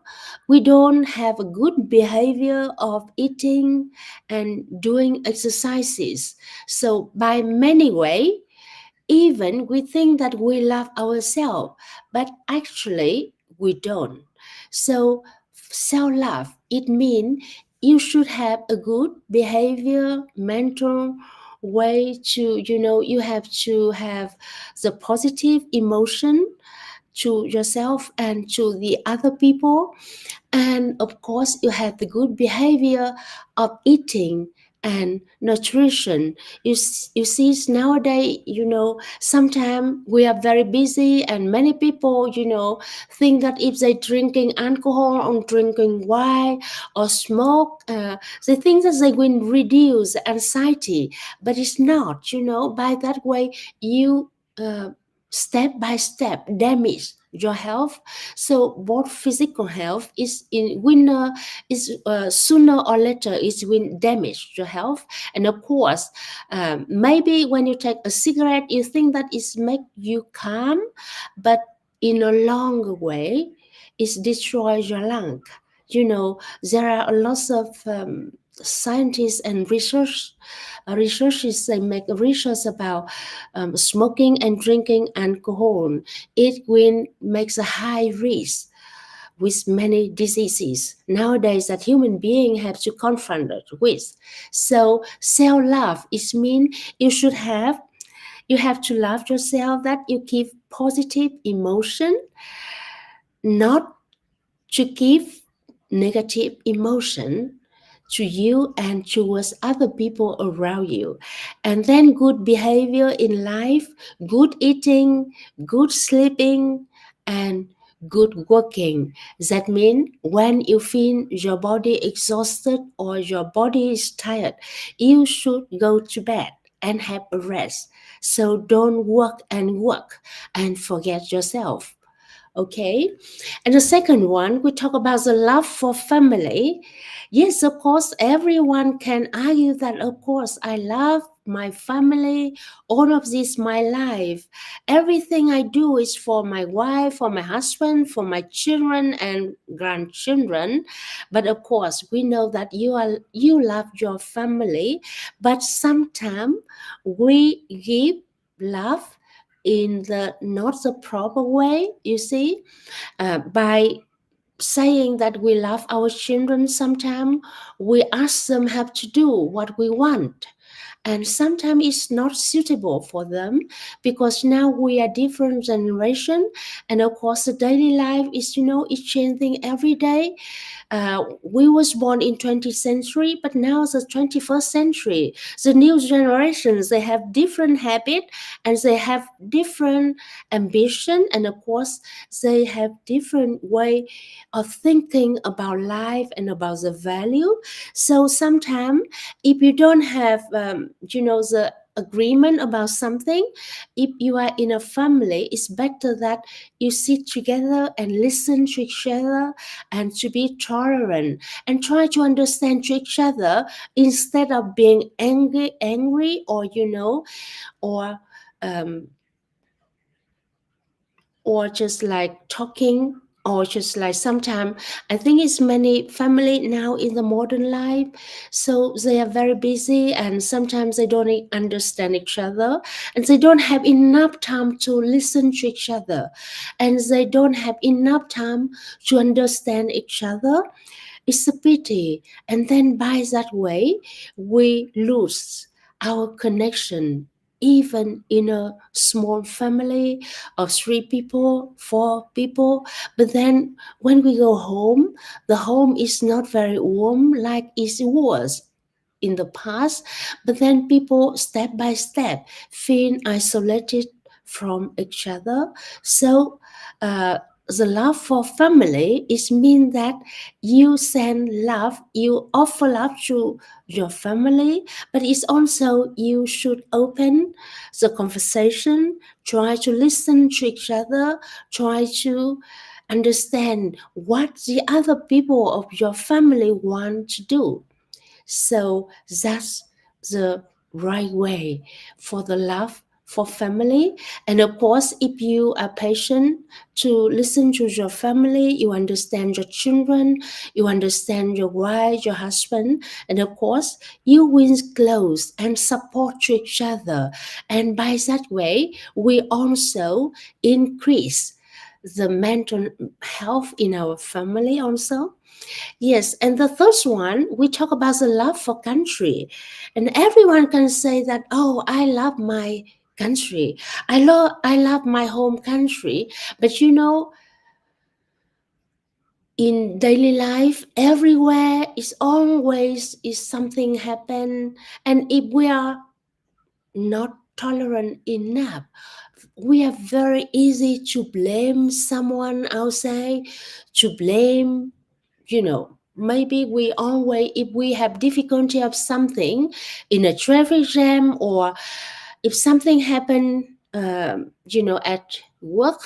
We don't have a good behavior of eating and doing exercises. So by many ways, even we think that we love ourselves, but actually we don't. So self-love, it means you should have a good behavior, mental way to, you have to have the positive emotion to yourself and to the other people. And of course, you have the good behavior of eating and nutrition. You see, nowadays, sometimes we are very busy, and many people, think that if they drinking alcohol or drinking wine or smoke, they think that they will reduce anxiety, but it's not. By that way, you step by step damage your health. So both physical health is in winner is sooner or later is will damage your health. And of course, maybe when you take a cigarette, you think that it make you calm, but in a longer way, it destroys your lung. There are a lot of scientists and researchers, they make research about smoking and drinking alcohol. It will makes a high risk with many diseases nowadays that human beings have to confront it with. So self-love is mean you have to love yourself, that you give positive emotion, not to give negative emotion to you and towards other people around you. And then good behavior in life, good eating, good sleeping, and good working. That means when you feel your body exhausted or your body is tired, you should go to bed and have a rest. So don't work and forget yourself. Okay. And the second one, we talk about the love for family. Yes, of course, everyone can argue that, of course, I love my family, all of this, my life. Everything I do is for my wife, for my husband, for my children and grandchildren. But of course, we know that you love your family, but sometimes we give love in the not the proper way, you see, by saying that we love our children. Sometimes we ask them have to do what we want, and sometimes it's not suitable for them, because now we are different generation, and of course the daily life is, it's changing every day. We was born in 20th century, but now the 21st century, the new generations, they have different habit, and they have different ambition, and of course they have different way of thinking about life and about the value. So sometimes if you don't have the agreement about something, if you are in a family, it's better that you sit together and listen to each other and to be tolerant and try to understand to each other instead of being angry or um, or just like talking, or just like sometimes I think it's many family now in the modern life, so they are very busy and sometimes they don't understand each other and they don't have enough time to listen to each other and they don't have enough time to understand each other. It's a pity, and then by that way we lose our connection, even in a small family of 3 people, 4 people. But then when we go home, the home is not very warm like it was in the past. But then people step by step feel isolated from each other. So the love for family is mean that you send love, you offer love to your family, but it's also you should open the conversation, try to listen to each other, try to understand what the other people of your family want to do. So that's the right way for the love for family. And of course, if you are patient to listen to your family, you understand your children, you understand your wife, your husband, and of course, you will close and support each other. And by that way, we also increase the mental health in our family also. Yes, and the third one, we talk about the love for country. And everyone can say that, oh, I love my country. I love my home country. But in daily life, everywhere is always is something happen. And if we are not tolerant enough, we are very easy to blame someone outside, to blame, maybe we always, if we have difficulty of something in a traffic jam, or if something happened at work,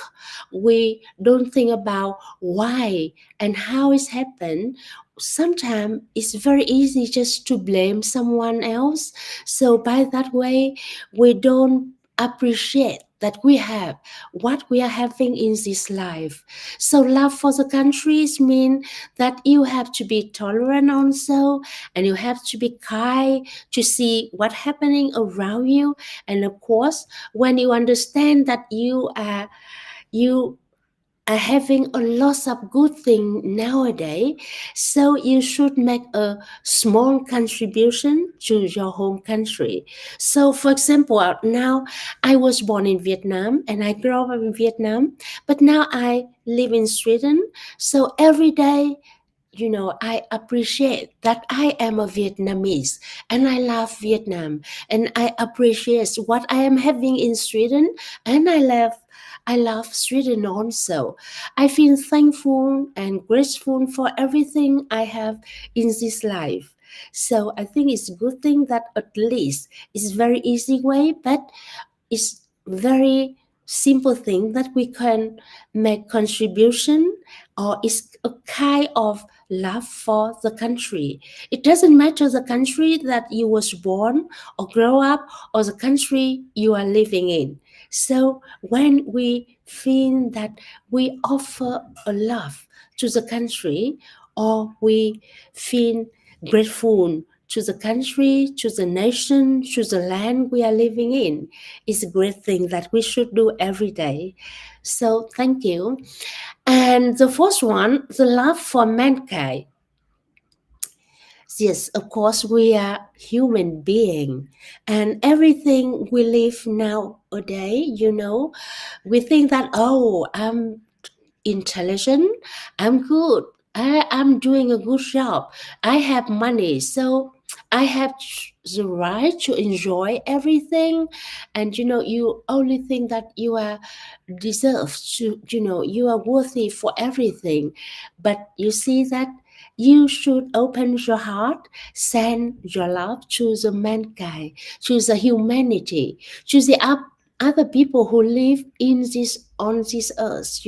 we don't think about why and how it's happened. Sometimes it's very easy just to blame someone else. So by that way, we don't appreciate that we have what we are having in this life. So love for the countries mean that you have to be tolerant also, and you have to be kind to see what's happening around you. And of course, when you understand that you are having a lot of good things nowadays, so you should make a small contribution to your home country. So for example, now I was born in Vietnam and I grew up in Vietnam, but now I live in Sweden. So every day, I appreciate that I am a Vietnamese and I love Vietnam, and I appreciate what I am having in Sweden, and I love Sweden also. I feel thankful and grateful for everything I have in this life. So I think it's a good thing that at least it's very easy way, but it's very simple thing that we can make contribution, or it's a kind of love for the country. It doesn't matter the country that you was born or grow up, or the country you are living in. So when we feel that we offer a love to the country, or we feel grateful to the country, to the nation, to the land we are living in, is a great thing that we should do every day. So thank you. And the fourth one, the love for mankind. Yes, of course, we are human being, and everything we live nowadays, we think that, oh, I'm intelligent, I'm good, I'm doing a good job, I have money, so I have the right to enjoy everything. And you only think that you are deserved to, you are worthy for everything. But you see that You should open your heart, send your love to the mankind, to the humanity, to the other people who live in this on this earth,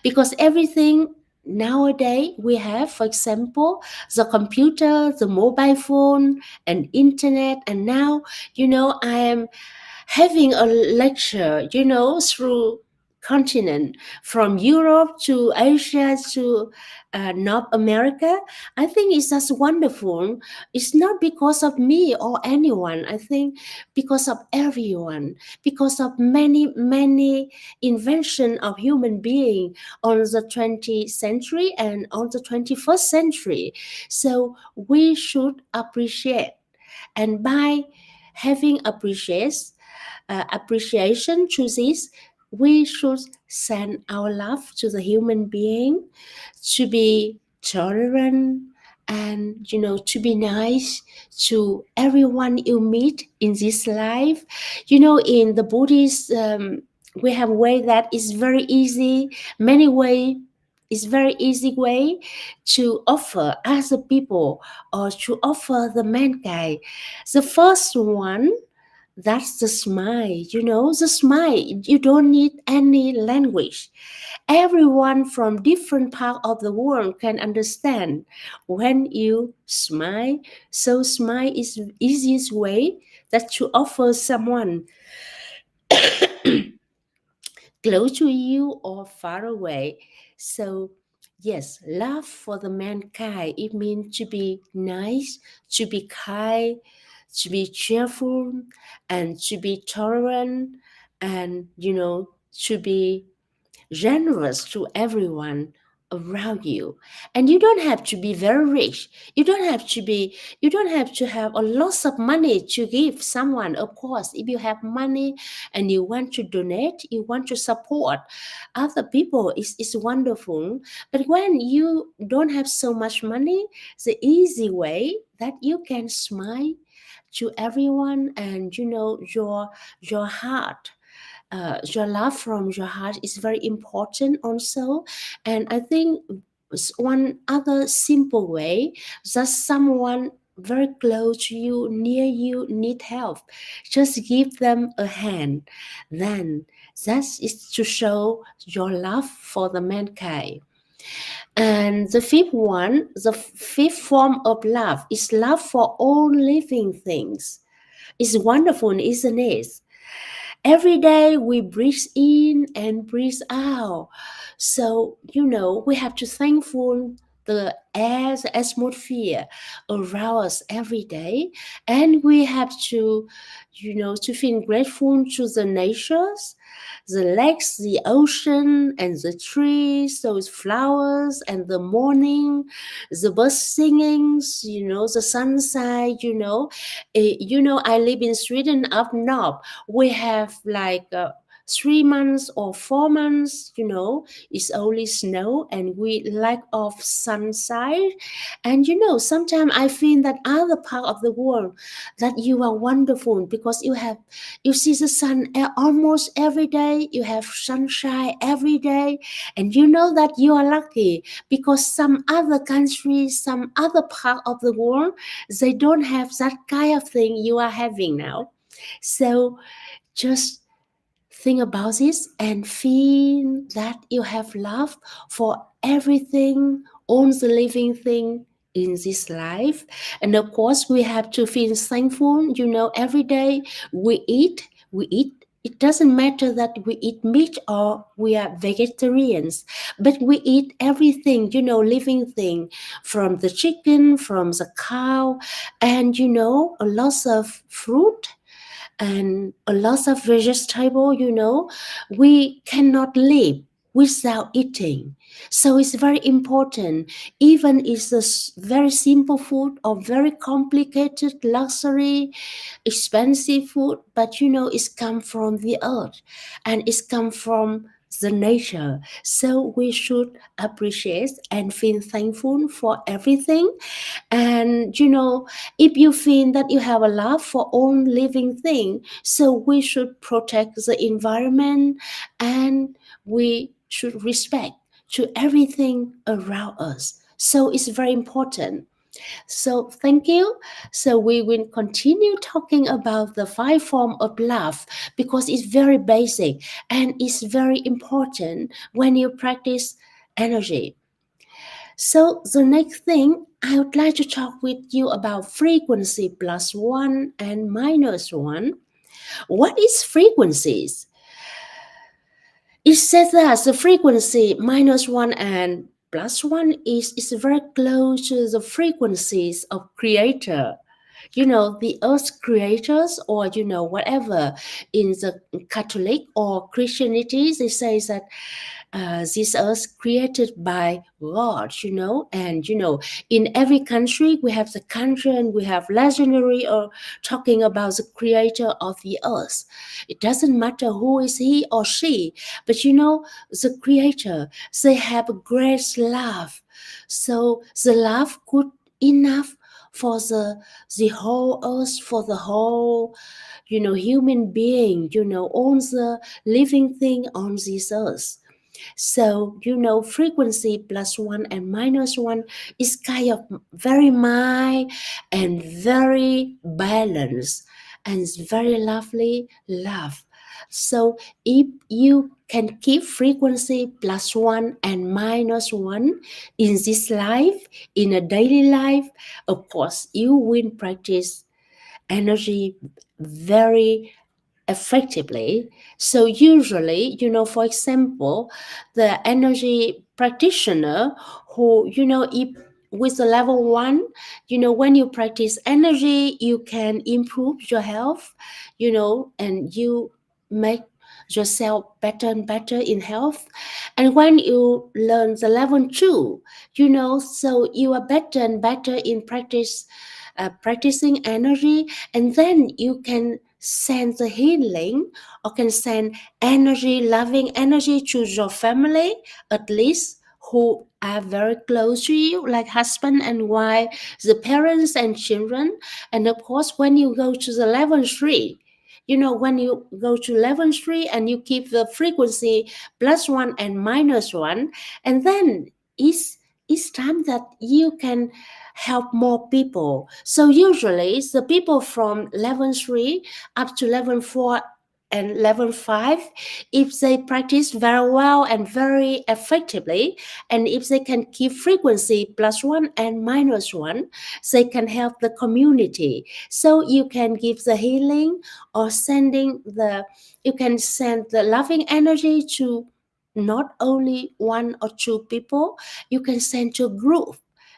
because everything nowadays we have, for example, the computer, the mobile phone, and internet, and now, I am having a lecture, through continent, from Europe to Asia to North America. I think it's just wonderful. It's not because of me or anyone. I think because of everyone, because of many, many invention of human being on the 20th century and on the 21st century. So we should appreciate, and by having appreciation to this, we should send our love to the human being, to be tolerant, and to be nice to everyone you meet in this life. In the Buddhist, we have a way that is very easy, many way. It's very easy way to offer other people, or to offer the mankind. The first one, that's the smile. The smile, you don't need any language. Everyone from different part of the world can understand when you smile. So smile is the easiest way that to offer someone close to you or far away. So yes, love for the mankind, it means to be nice, to be kind, to be cheerful, and to be tolerant, and to be generous to everyone around you. And you don't have to be very rich. You don't have to have a lot of money to give someone. Of course, if you have money and you want to donate, you want to support other people, it's wonderful. But when you don't have so much money, the easy way that you can smile to everyone, and your heart, your love from your heart is very important also. And I think one other simple way, that someone very close to you, near you, need help, just give them a hand. Then that is to show your love for the mankind. And the fifth form of love is love for all living things. It's wonderful, isn't it? Every day we breathe in and breathe out. So, we have to thankful the air, the atmosphere around us every day. And we have to feel grateful to the natures, the lakes, the ocean, and the trees, those flowers, and the morning, the birds singing, the sunshine, I live in Sweden up north. We have like 3 months or 4 months, it's only snow, and we lack of sunshine. And sometimes I feel that other part of the world, that you are wonderful, because you see the sun almost every day, you have sunshine every day, and you know that you are lucky, because some other countries, some other part of the world, they don't have that kind of thing you are having now. So just think about this and feel that you have love for everything, all the living thing in this life. And of course, we have to feel thankful. Every day we eat. It doesn't matter that we eat meat or we are vegetarians, but we eat everything, living thing, from the chicken, from the cow, and a lot of fruit and a lot of vegetable. We cannot live without eating. So it's very important, even it's very simple food or very complicated, luxury, expensive food, but it's come from the earth, and it's come from the nature. So we should appreciate and feel thankful for everything. And if you feel that you have a love for all living thing, so we should protect the environment, and we should respect to everything around us. So it's very important. So thank you. So we will continue talking about the 5 forms of love because it's very basic and it's very important when you practice energy. So the next thing I would like to talk with you about frequency +1 and -1. What is frequencies? It says that the frequency -1 and +1 is very close to the frequencies of creator. You know, the earth's creators, or you know, whatever in the Catholic or Christianity, they say that this earth created by God, you know, and you know, in every country we have the country and we have legendary or talking about the creator of the earth. It doesn't matter who is he or she, but you know, the creator, they have a great love. So the love good enough for the whole earth, for the whole, you know, human being, you know, all the living thing on this earth. So, you know, frequency +1 and -1 is kind of very mild and very balanced and it's very lovely love. So if you can keep frequency +1 and -1 in this life, in a daily life, of course, you will practice energy very effectively. So usually, you know, for example, the energy practitioner who, you know, if with the level 1, you know, when you practice energy, you can improve your health, you know, and you make yourself better and better in health. And when you learn the level 2, you know, so you are better and better in practicing energy, and then you can send the healing or can send energy, loving energy to your family, at least who are very close to you, like husband and wife, the parents and children. And of course, when you go to the level 3, you know, when you go to level 3 and you keep the frequency +1 and -1, and then it's time that you can help more people. So usually the people from level 3 up to level 4 and level 5, if they practice very well and very effectively, and if they can keep frequency +1 and -1, they can help the community. So you can give the healing or you can send the loving energy to not only 1 or 2 people, you can send to a group,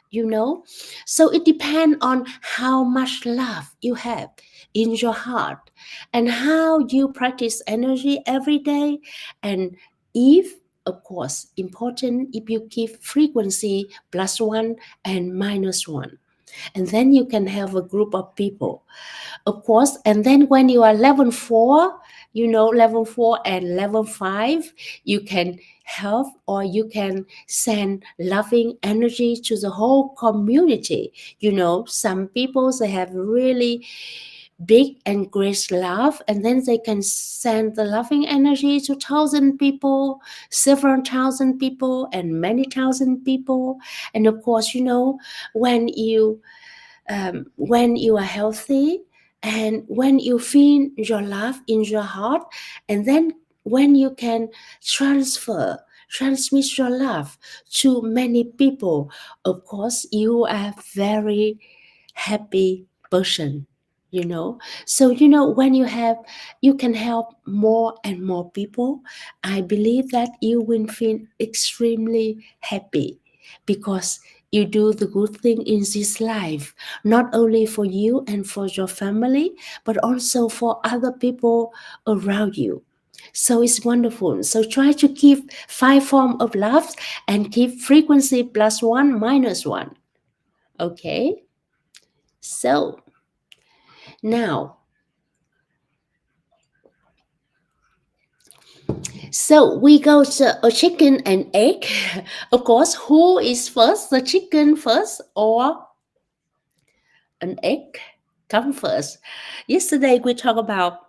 you know. So it depends on how much love you have in your heart and how you practice energy every day. And if, of course, important, if you keep frequency +1 and -1, and then you can have a group of people, of course. And then when you are level 4, you know, level 4 and level 5, you can help or you can send loving energy to the whole community. You know, some people, they have really big and great love, and then they can send the loving energy to 1,000 people, several thousand people, and many thousand people. And of course, you know, when you are healthy and when you feel your love in your heart, and then when you can transmit your love to many people, of course you are very happy person, you know. So you know, when you can help more and more people, I believe that you will feel extremely happy because you do the good thing in this life, not only for you and for your family, but also for other people around you. So it's wonderful. So try to keep 5 forms of love and keep frequency +1 -1. Okay. So now, so we go to a chicken and egg. Of course, who is first, the chicken first or an egg come first? Yesterday we talked about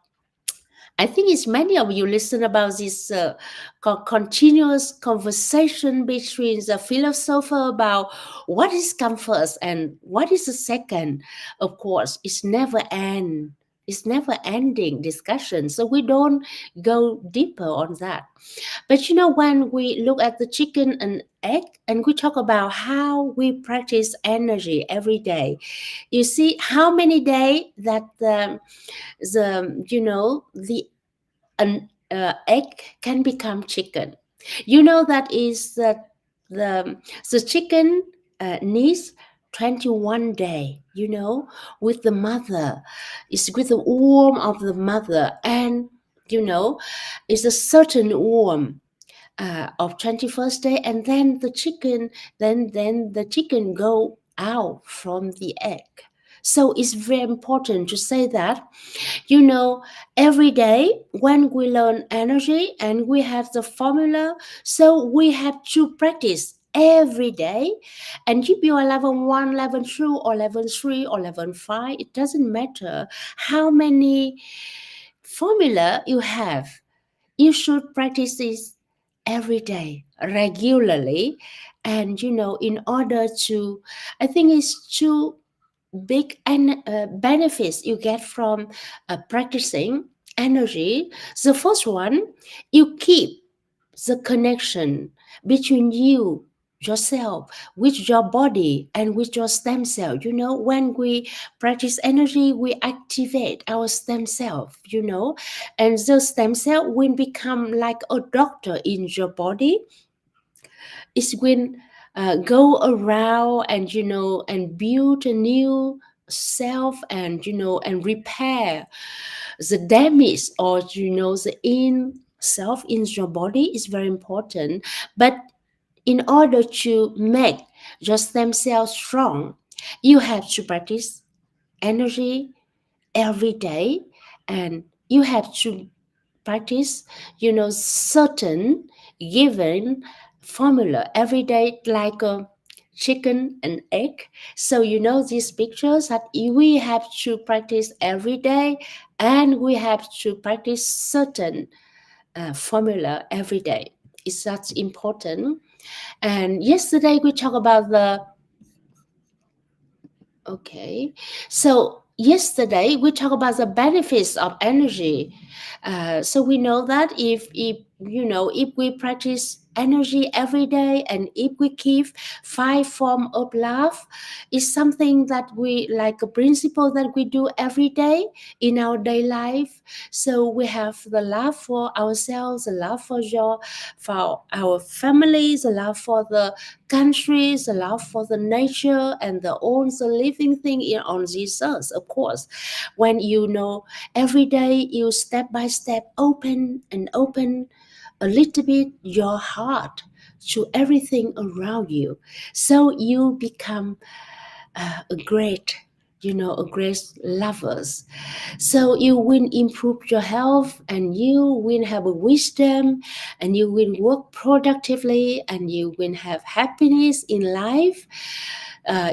I think it's many of you listen about this continuous conversation between the philosopher about what is come first and what is the second. Of course, it's never end. It's never ending discussion. So we don't go deeper on that. But when we look at the chicken and egg and we talk about how we practice energy every day, you see how many days that the an egg can become chicken. That is that the chicken needs 21 day, with the mother. It's with the womb of the mother, and it's a certain womb of 21st day, and then the chicken go out from the egg. So it's very important to say that every day when we learn energy and we have the formula, so we have to practice every day. And if you are level 1, level 2, or level 3, or level 5, it doesn't matter how many formula you have. You should practice this every day regularly. And in order to, I think it's two big benefits you get from practicing energy. The first one, you keep the connection between yourself, with your body, and with your stem cell. When we practice energy, we activate our stem cell, and the stem cell will become like a doctor in your body. It will go around and and build a new self, and and repair the damage, or the in self in your body is very important. But in order to make your stem cells strong, you have to practice energy every day, and you have to practice certain given formula every day, like a chicken and egg. So these pictures that we have to practice every day, and we have to practice certain formula every day. It's that important. And yesterday we talked about so yesterday we talked about the benefits of energy. So we know that if we practice energy every day, and if we keep 5 form of love, is something that we, like a principle that we do every day in our day life. So we have the love for ourselves, the love for our families, the love for the countries, the love for the nature, and the living thing on this earth. Of course, when every day you step by step open a little bit your heart to everything around you, so you become a great lovers. So you will improve your health, and you will have a wisdom, and you will work productively, and you will have happiness in life.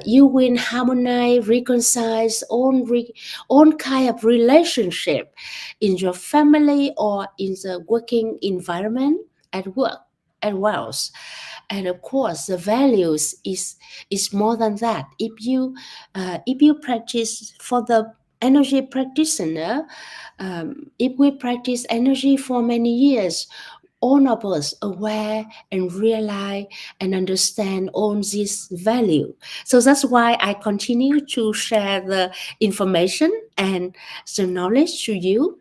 You will harmonize, reconcile own kind of relationship in your family or in the working environment, at work as well. And of course, the values is more than that. If you practice, for the energy practitioner, if we practice energy for many years, all of us aware and realize and understand all this value. So that's why I continue to share the information and the knowledge to you.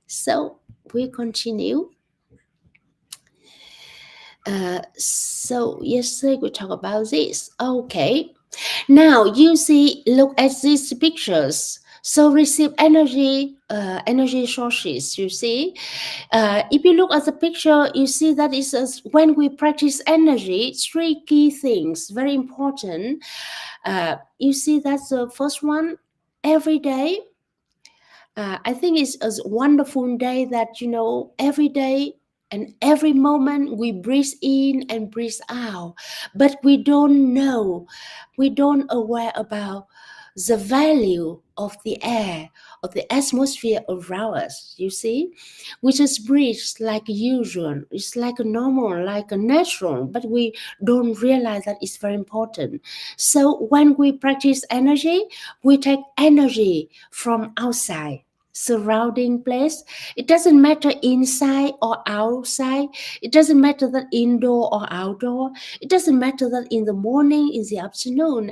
So we continue. So yesterday we talked about this. Okay, now you see, look at these pictures. So receive energy sources. You see, if you look at the picture, you see that when we practice energy, 3 key things very important. You see, that's the first one. Every day, I think it's a wonderful day that every day and every moment we breathe in and breathe out, but we don't aware about the value of the air, of the atmosphere around us, you see. We just breathe like usual, it's like a normal, like a natural, but we don't realize that it's very important. So when we practice energy, we take energy from outside surrounding place. It doesn't matter inside or outside. It doesn't matter that indoor or outdoor. It doesn't matter that in the morning, in the afternoon,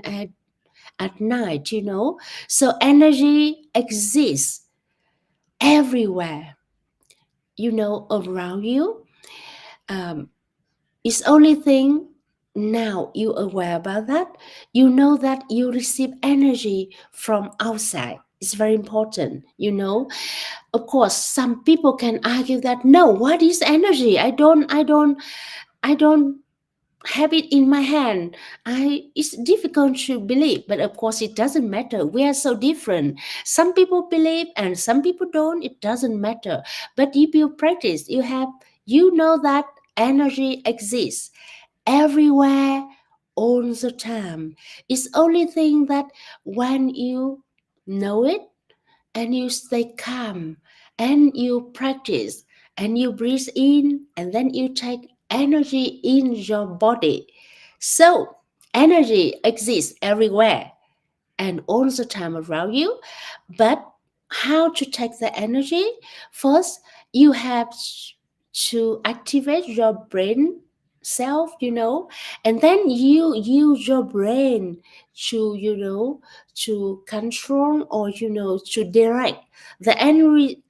at night, you know. So energy exists everywhere, you know, around you. um, it's only thing now you aware about that. You know that you receive energy from outside. It's very important, you know. Of course, some people can argue that no, what is energy? I don't have it in my hand. It's difficult to believe, but of course it doesn't matter. We are so different. Some people believe and some people don't. It doesn't matter. But if you practice, you know that energy exists everywhere all the time. It's only thing that when you know it and you stay calm and you practice and you breathe in and then you take energy in your body. So energy exists everywhere and all the time around you. But how to take the energy? First, you have to activate your brain self, you know, and then you use your brain to, you know, to control or, you know, to direct the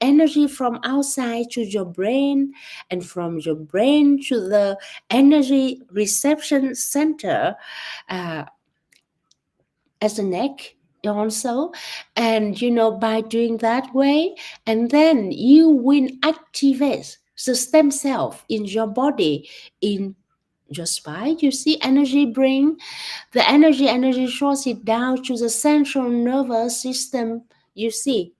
energy from outside to your brain, and from your brain to the energy reception center, uh, as the neck also. And you know, by doing that way, and then you will activate the stem cell in your body, in your spine. You see, energy bring the energy source it down to the central nervous system, you see.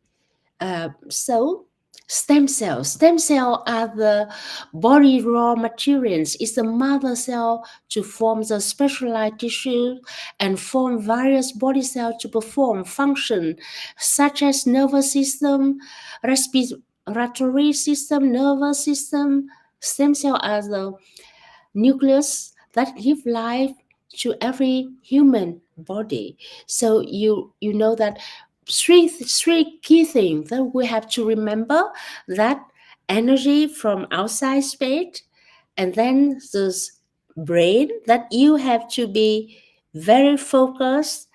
So stem cell are the body raw materials. It's the mother cell to form the specialized tissue and form various body cells to perform function such as nervous system, respiratory system, nervous system. Stem cell are the nucleus that give life to every human body. So you know that three key things that we have to remember: that energy from outside space, and then this brain, that you have to be very focused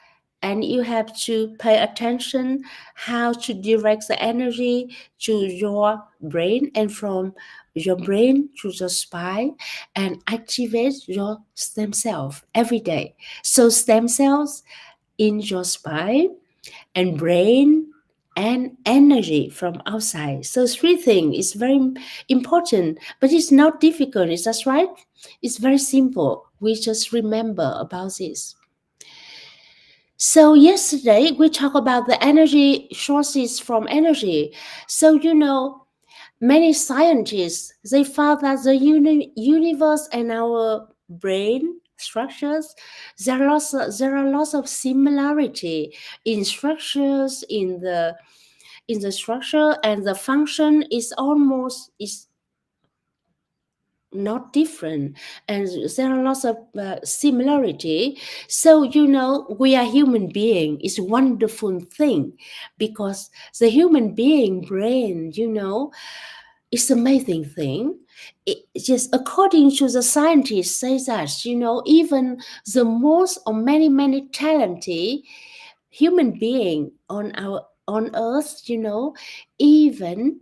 and you have to pay attention how to direct the energy to your brain, and from your brain to your spine, and activate your stem cells every day. So stem cells in your spine and brain and energy from outside. So three things is very important, but it's not difficult. Is that right? It's very simple. We just remember about this. So yesterday we talked about the energy sources from energy. So you know, many scientists they found that the universe and our brain structures, there are lots of similarity in structures, in the structure, and the function is not different, and there are lots of similarity. So you know, we are human being is wonderful thing, because the human being brain, you know, it's amazing thing. It just according to the scientists say that, you know, even the most or many talented human being on earth, you know, even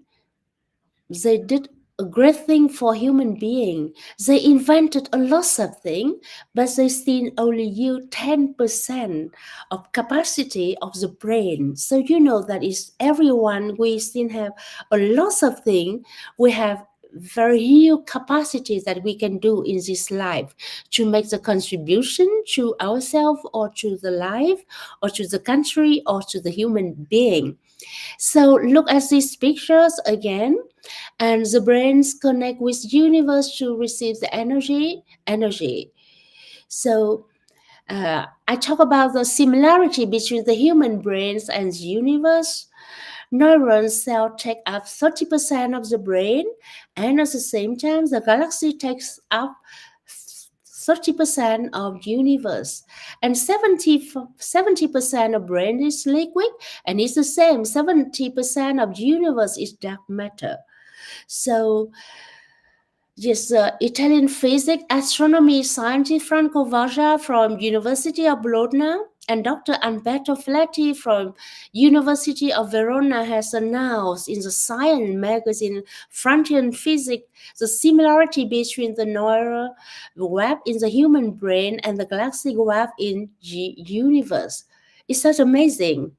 they did a great thing for human being. They invented a lot of things, but they still only use 10% of capacity of the brain. So you know that is everyone, we still have a lot of things. We have very huge capacities that we can do in this life to make the contribution to ourselves or to the life or to the country or to the human being. So look at these pictures again, and the brains connect with universe to receive the energy. So I talk about the similarity between the human brains and the universe. Neuron cells take up 30% of the brain, and at the same time, the galaxy takes up 30% of universe, and 70% of brain is liquid, and it's the same. 70% of universe is dark matter. So yes, Italian physics astronomy scientist Franco Varga from University of Bologna and Dr. Alberto Fletti from University of Verona has announced in the Science magazine Frontier in Physics the similarity between the neural web in the human brain and the galactic web in the universe. It's such amazing.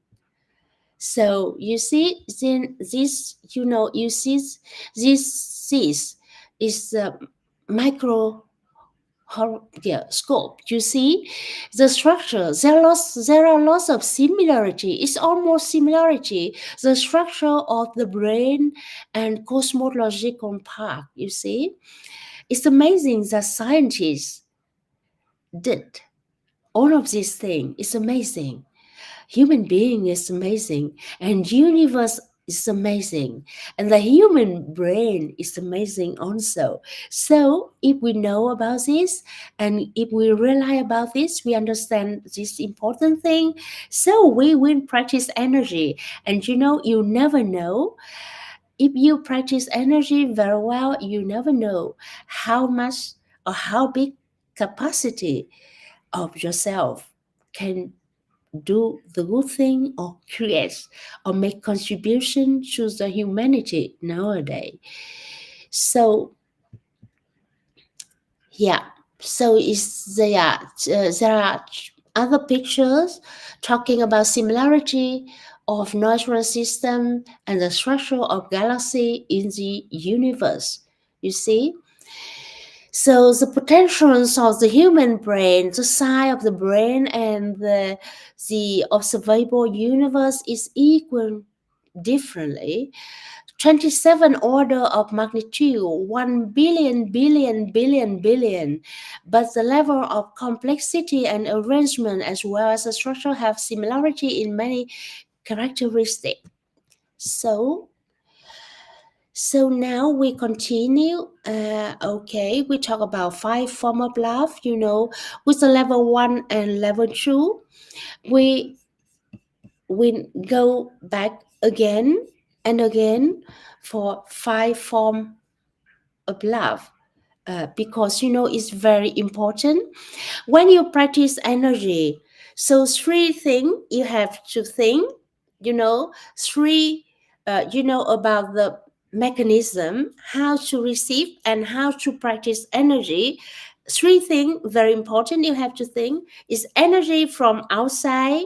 So you see, then this, you see this is the micro scope. You see the structure. There are lots of similarity. It's almost similarity. The structure of the brain and cosmological part. You see, it's amazing that scientists did all of these things. It's amazing. Human being is amazing, and universe is amazing, and the human brain is amazing also. So if we know about this, and if we rely about this, we understand this important thing, so we will practice energy. And you never know, if you practice energy very well, you never know how much or how big capacity of yourself can do the good thing or create or make contribution to the humanity nowadays. So yeah, so there are other pictures talking about similarity of natural system and the structure of galaxy in the universe. You see, so the potentials of the human brain, the size of the brain, and the observable universe is equal differently. 27 order of magnitude, 1 billion, billion, billion, billion. But the level of complexity and arrangement as well as the structure have similarity in many characteristics. So now we continue. Okay, we talk about 5 form of love. With the level 1 and level 2, we go back again and again for 5 form of love. Because it's very important when you practice energy. So 3 things you have to think. 3 about the mechanism, how to receive and how to practice energy. 3 things very important you have to think is energy from outside,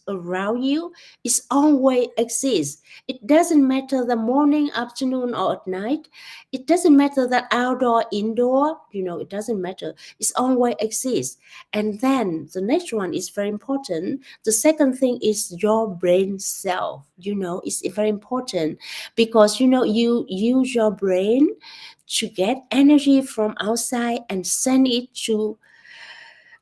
around you, is always exists. It doesn't matter the morning, afternoon, or at night. It doesn't matter that outdoor, indoor, it doesn't matter. It's always exists. And then the next one is very important. The second thing is your brain self. It's very important because you use your brain to get energy from outside and send it to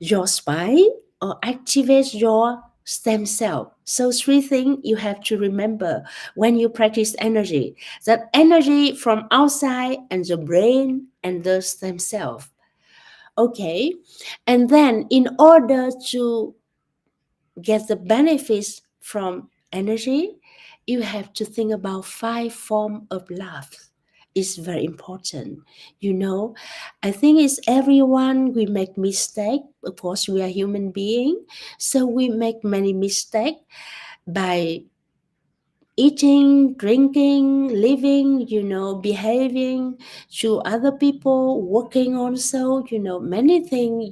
your spine or activate your stem cell. So 3 things you have to remember when you practice energy. That energy from outside and the brain and the stem cell. Okay. And then in order to get the benefits from energy, you have to think about 5 forms of love. It's very important. I think it's everyone, we make mistake. Of course, we are human being, so we make many mistakes by eating, drinking, living, behaving to other people, working also, many things,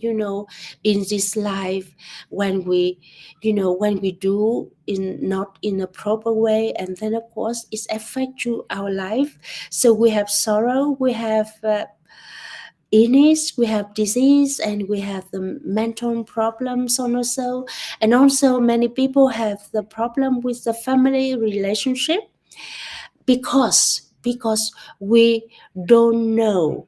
in this life when we do not in a proper way, and then of course it affects to our life. So we have sorrow, we have illness, we have disease, and we have the mental problems also. And also many people have the problem with the family relationship because we don't know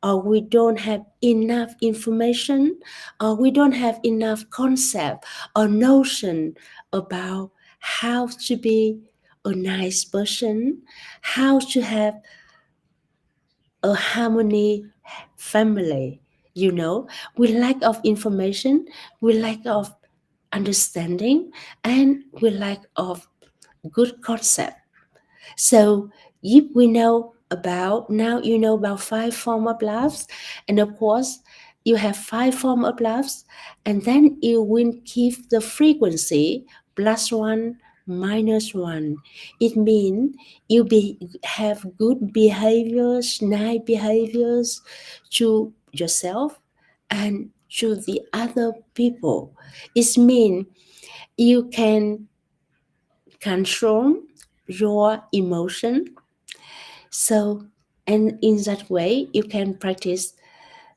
or we don't have enough information, or we don't have enough concept or notion about how to be a nice person, how to have a harmony family. We lack of information, we lack of understanding, and we lack of good concept. So if we know about, now you know about 5 form of loves, and of course you have 5 form of loves, and then you will keep the frequency +1 -1. It means you have good behaviors, nice behaviors to yourself and to the other people. It means you can control your emotion. So, and in that way, you can practice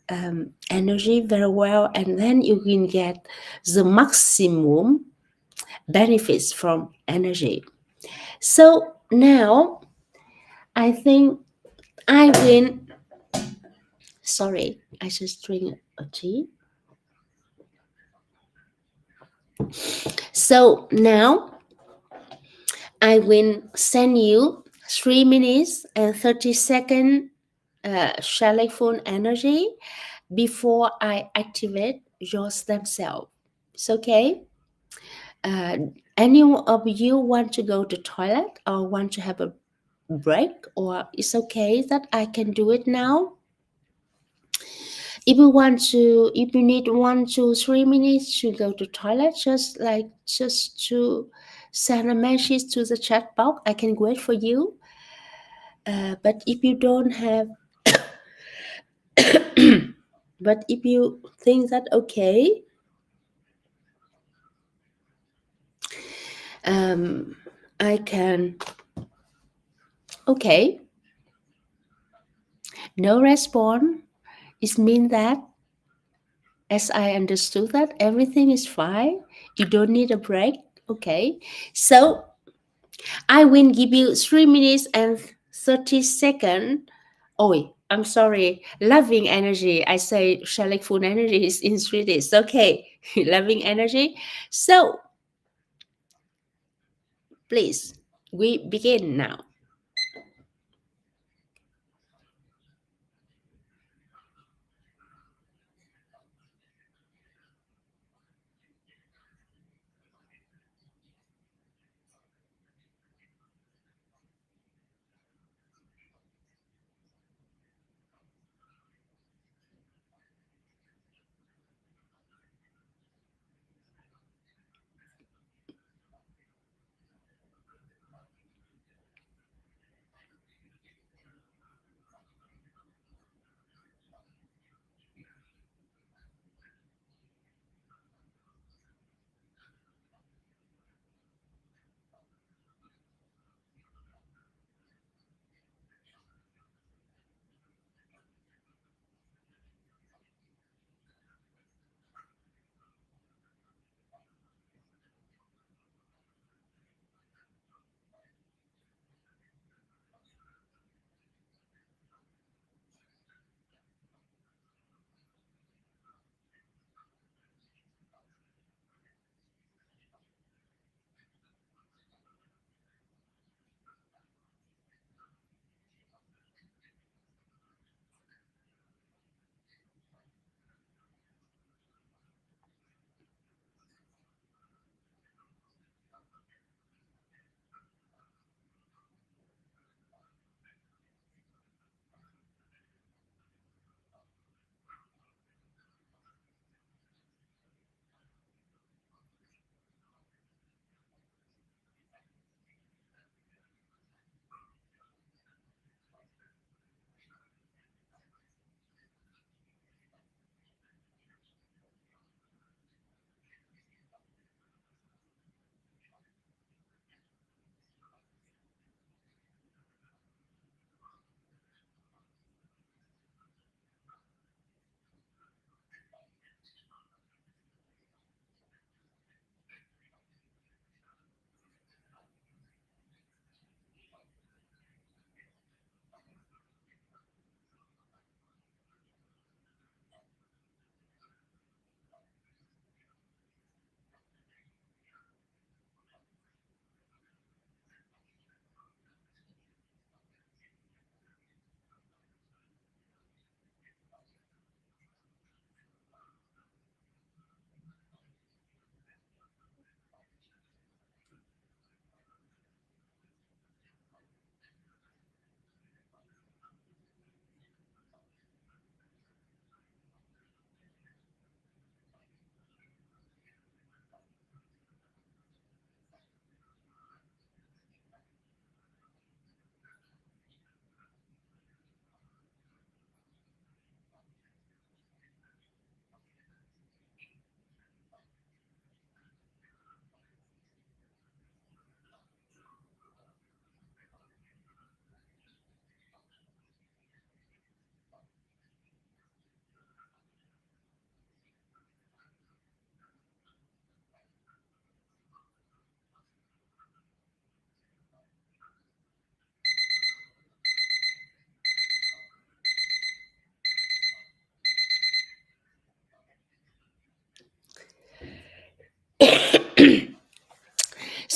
energy very well, and then you can get the maximum benefits from energy. So now, I think I will. Sorry, I just drink a tea. So now I will send you 3 minutes and 30 second shallow phone energy before I activate your stem cell. It's okay. Uh, any of you want to go to toilet or want to have a break, or it's okay that I can do it now? If you need 1 to 3 minutes to go to toilet, just to send a message to the chat box. I can wait for you. But if you don't have, but if you think that okay, I can. Okay, no response. It means that, as I understood, that everything is fine. You don't need a break. Okay, so I will give you 3 minutes and 30 seconds. Oh, I'm sorry. Loving energy. I say full energy is in Swedish. Okay, loving energy. So please, we begin now.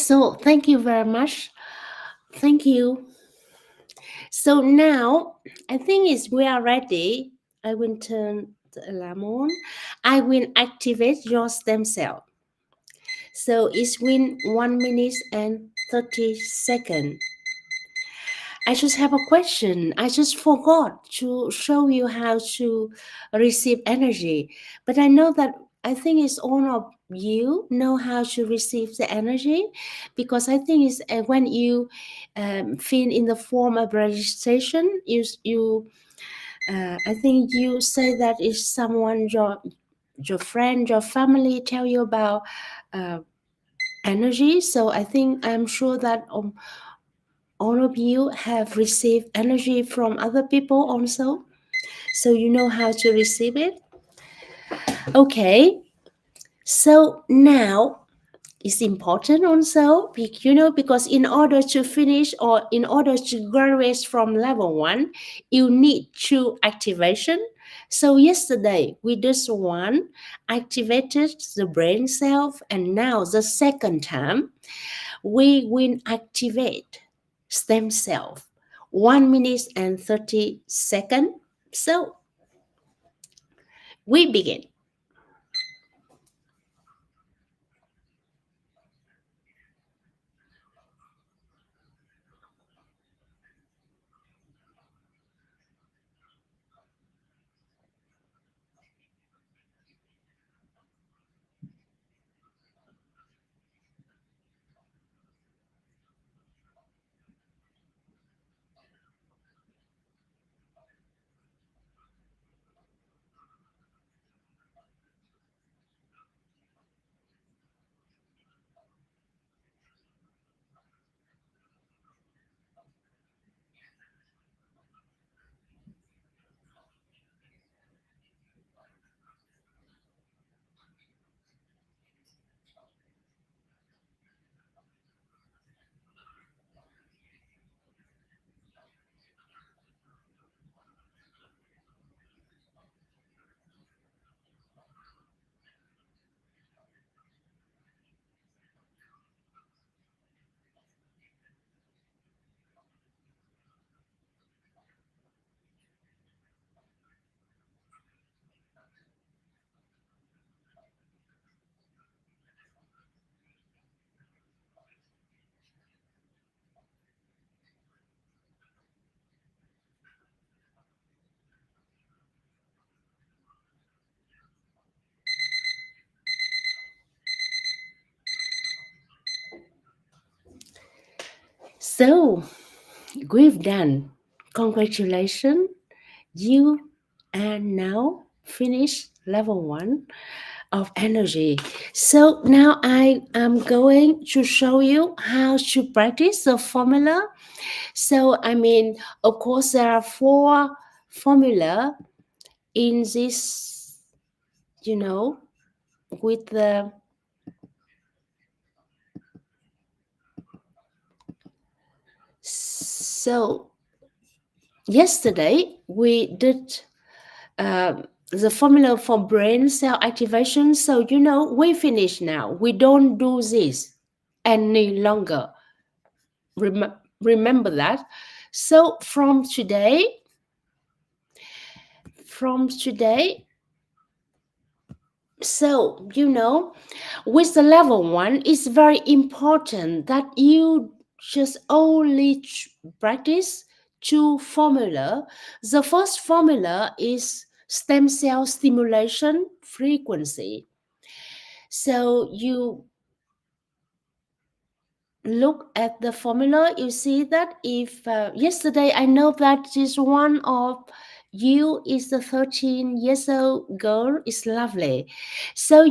So thank you very much. Thank you. So now I think is we are ready. I will turn the alarm on. I will activate your stem cell. So it's been 1 minute and 30 seconds. I just have a question. I just forgot to show you how to receive energy. But I know that I think it's all of you know how to receive the energy, because I think it's when you fill in the form of registration, I think you say that if someone your friend, your family tell you about energy. So I think I'm sure that all of you have received energy from other people also, so you know how to receive it. Okay, so now it's important also, because in order to finish or in order to graduate from level 1, you need 2 activation. So yesterday we did 1, activated the brain cell, and now the second time we will activate stem cell, 1 minute and 30 seconds. So we begin. So we've done. Congratulations. You are now finished level 1 of energy. So now I am going to show you how to practice the formula. So of course there are 4 formula in this, with the so yesterday we did the formula for brain cell activation. So we finish now. We don't do this any longer. Remember that. So from today, so with the level 1, it's very important that you just only practice 2 formula. The first formula is stem cell stimulation frequency. So you look at the formula, you see that if yesterday I know that this one of you is the 13 years old girl, is lovely. So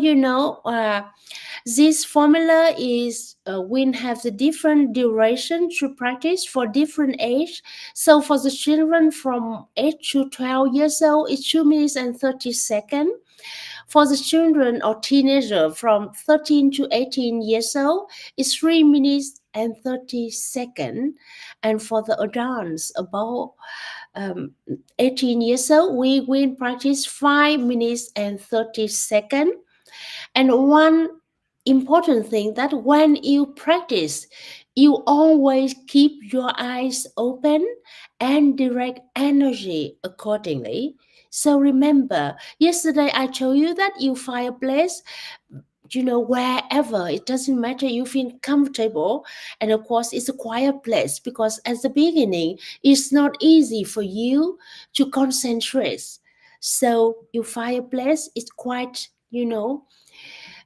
this formula is will have the different duration to practice for different age. So for the children from 8 to 12 years old, it's 2 minutes and 30 seconds. For the children or teenager from 13 to 18 years old, it's 3 minutes and 30 seconds. And for the adults about 18 years old, we will practice 5 minutes and 30 seconds. And one important thing that when you practice, you always keep your eyes open and direct energy accordingly. So remember, yesterday I told you that you find a place, wherever, it doesn't matter, you feel comfortable. And of course, it's a quiet place, because at the beginning, it's not easy for you to concentrate. So you find a place, it's quite,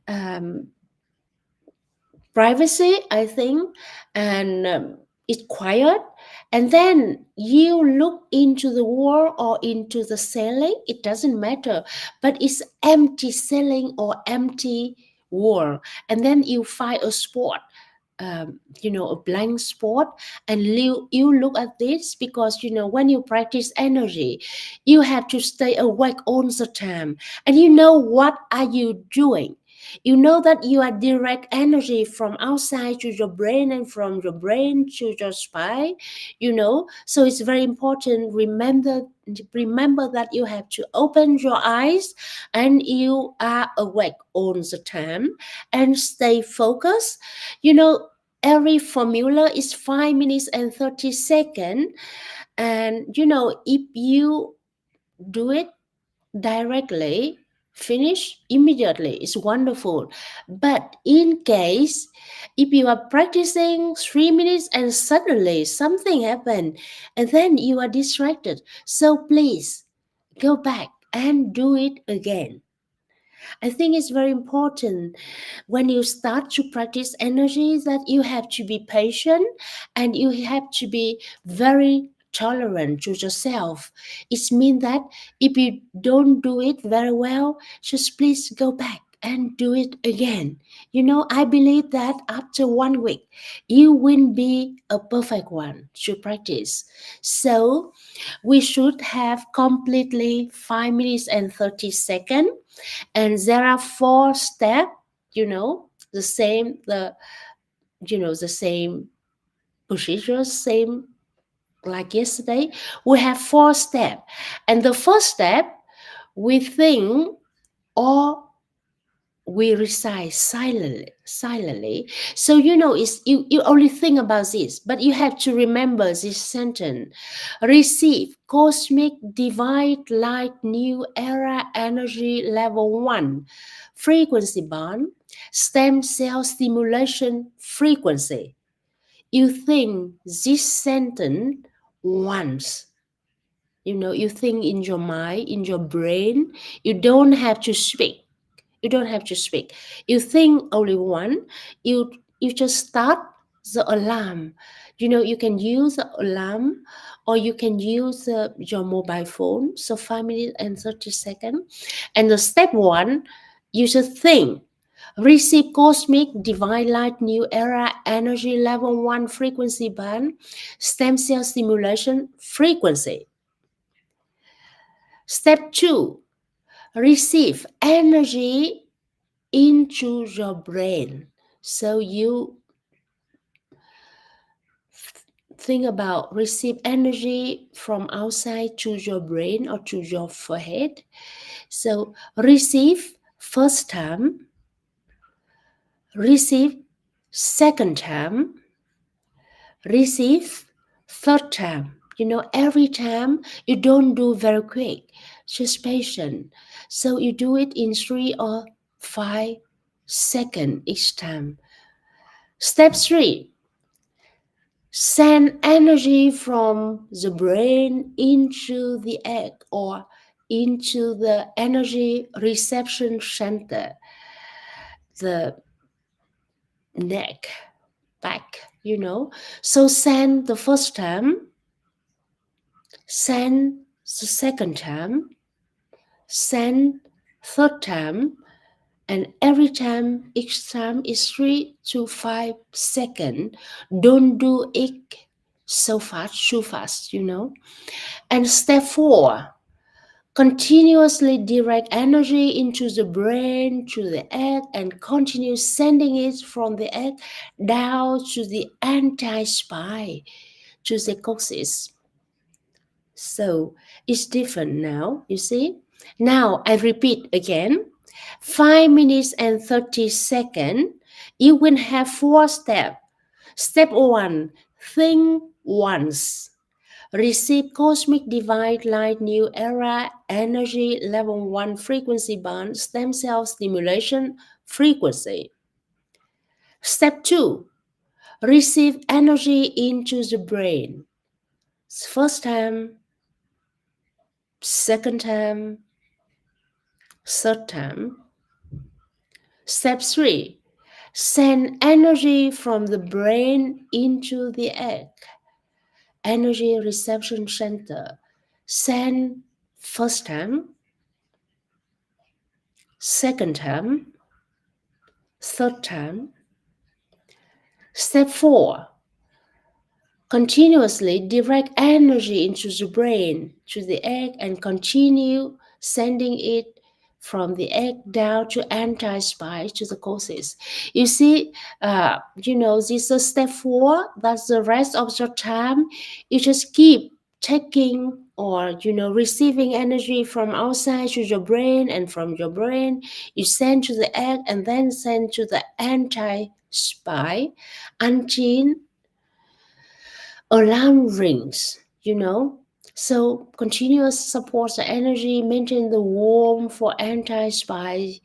um, privacy, I think, and it's quiet. And then you look into the wall or into the ceiling, it doesn't matter, but it's empty ceiling or empty wall. And then you find a spot, a blank spot, and you look at this, because when you practice energy, you have to stay awake all the time, and what are you doing. You know that you are direct energy from outside to your brain, and from your brain to your spine, so it's very important. Remember that you have to open your eyes, and you are awake all the time, and stay focused. Every formula is 5 minutes and 30 seconds. And if you do it directly, finish immediately, it's wonderful. But in case if you are practicing 3 minutes and suddenly something happened, and then you are distracted, so please go back and do it again. I think it's very important when you start to practice energy that you have to be patient, and you have to be very tolerant to yourself. It means that if you don't do it very well, just please go back and do it again. I believe that after 1 week, you will be a perfect one to practice. So we should have completely 5 minutes and 30 seconds, and there are 4 steps, the same, the same procedures, same like yesterday. We have 4 steps, and the first step, we think or we recite silently. So it's you only think about this, but you have to remember this sentence: receive cosmic divine light new era energy level 1 frequency band, stem cell stimulation frequency. You think this sentence once. You think in your mind, in your brain. You don't have to speak. You don't have to speak. You think only one. You just start the alarm. You can use the alarm, or you can use your mobile phone. So 5 minutes and 30 seconds. And the step 1, you just think: receive cosmic divine light new era energy level 1 frequency band, stem cell stimulation frequency. Step 2, receive energy into your brain. So you think about receive energy from outside to your brain or to your forehead. So receive first time, receive second time, receive third time. Every time you don't do very quick, just patient. So you do it in 3 or 5 seconds each time. Step 3, send energy from the brain into the egg or into the energy reception center, the neck, back, So send the first time, send the second time, send third time, and every time, each time is 3 to 5 seconds. Don't do it so fast, too fast, And step 4, continuously direct energy into the brain, to the egg, and continue sending it from the egg down to the anti-spine, to the coccyx. So it's different now, you see. Now I repeat again. 5 minutes and 30 seconds, you will have 4 steps. Step 1, think once. Receive cosmic divine light new era energy level 1 frequency band stem cell stimulation frequency. Step 2, receive energy into the brain. First time, second time, third time. Step 3, send energy from the brain into the egg. Energy reception center. Send first time, second time, third time. Step 4, continuously direct energy into the brain, to the egg, and continue sending it from the egg down to anti-spy to the causes. You see, this is step 4. That's the rest of the time. You just keep taking or receiving energy from outside to your brain, and from your brain you send to the egg and then send to the anti-spy until alarm rings. So continuous support the energy, maintain the warmth for anti-spy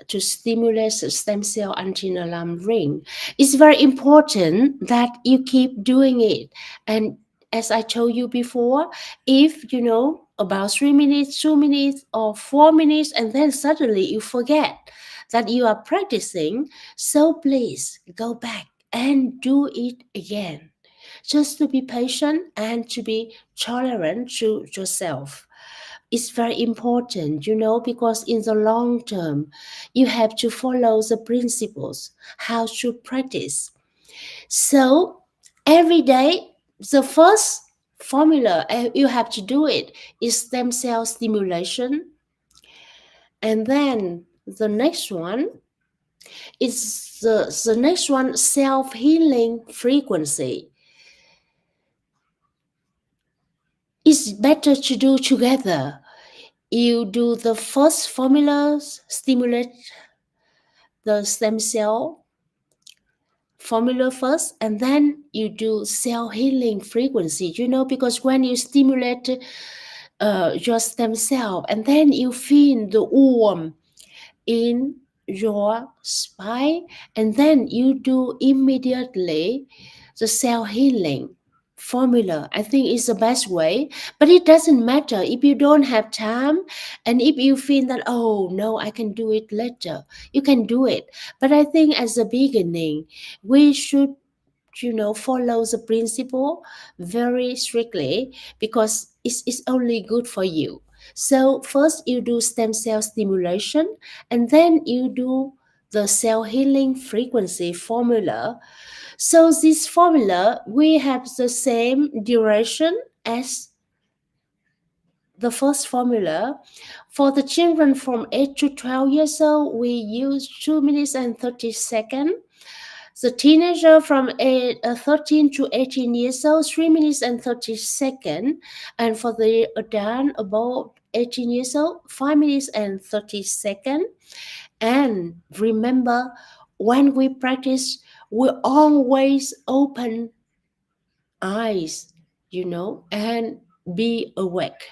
to stimulate the stem cell until alarm ring. It's very important that you keep doing it. And as I told you before, if about 3 minutes, 2 minutes, or 4 minutes, and then suddenly you forget that you are practicing, so please go back and do it again. Just to be patient and to be tolerant to yourself. It's very important, because in the long term, you have to follow the principles, how to practice. So every day, the first formula you have to do it is stem cell stimulation. And then the next one is the next one, self-healing frequency. It's better to do together. You do the first formulas, stimulate the stem cell formula first, and then you do cell healing frequency, because when you stimulate your stem cell, and then you feel the warmth in your spine, and then you do immediately the cell healing formula. I think it's the best way, but it doesn't matter if you don't have time, and if you feel that, oh no, I can do it later, you can do it. But I think as a beginning, we should follow the principle very strictly, because it's only good for you. So first you do stem cell stimulation, and then you do the cell healing frequency formula. So this formula, we have the same duration as the first formula. For the children from 8 to 12 years old, we use 2 minutes and 30 seconds. The teenager from 13 to 18 years old, 3 minutes and 30 seconds. And for the adult about 18 years old, 5 minutes and 30 seconds. And remember, when we practice, we always open eyes, and be awake.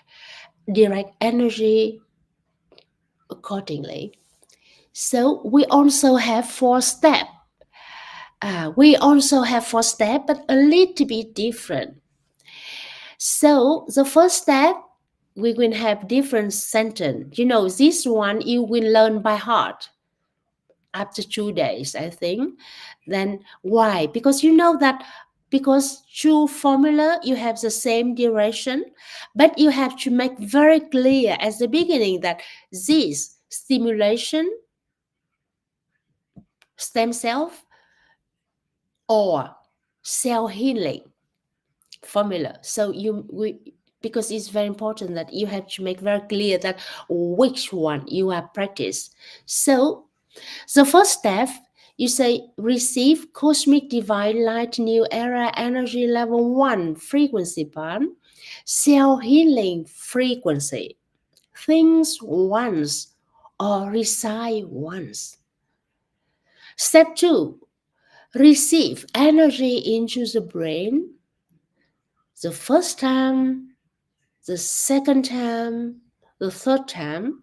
Direct energy accordingly. So we also have 4 steps. But a little bit different. So the first step, we will have different sentence. This one you will learn by heart after 2 days, I think. Then why? Because because 2 formula, you have the same duration, but you have to make very clear at the beginning that this stimulation stem cell or cell healing formula. So because it's very important that you have to make very clear that which one you are practice. So the first step, you say, receive cosmic divine light new era energy level 1 frequency band, cell healing frequency. Things once, or reside once. Step 2, receive energy into the brain the first time, the second time, the third time,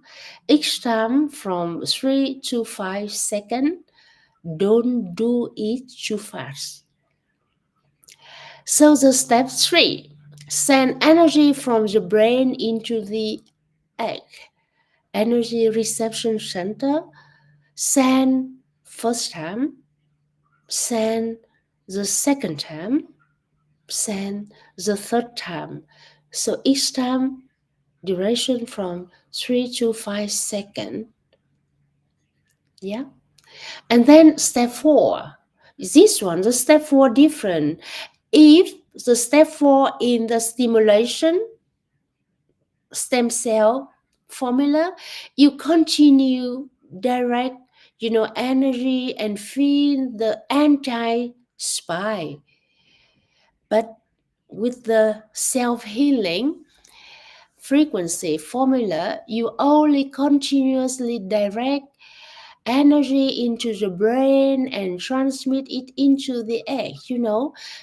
each time from 3 to 5 seconds. Don't do it too fast. So the step 3, send energy from the brain into the egg. Energy reception center, send first time, send the second time, send the third time. So each time duration from 3 to 5 seconds. Yeah. And then step 4. This one, the step 4 different. If the step 4 in the stimulation stem cell formula, you continue direct, energy and feel the anti-spy. But with the self-healing frequency formula, you only continuously direct energy into the brain and transmit it into the egg.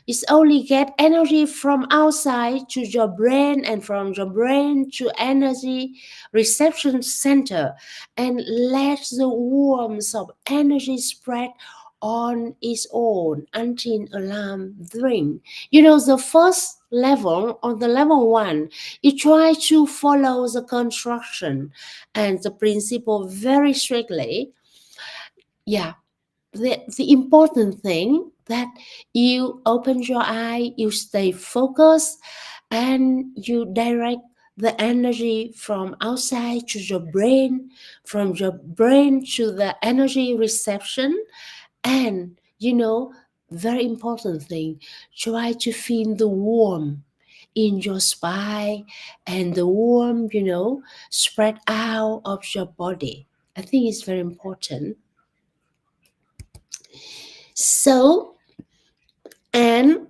It's only get energy from outside to your brain and from your brain to energy reception center, and let the warmth of energy spread on its own until alarm ring. The first level, on the level 1, you try to follow the construction and the principle very strictly. Yeah, the important thing that you open your eye, you stay focused, and you direct the energy from outside to your brain, from your brain to the energy reception. And very important thing, try to feel the warmth in your spine and the warmth, spread out of your body. I think it's very important. So, and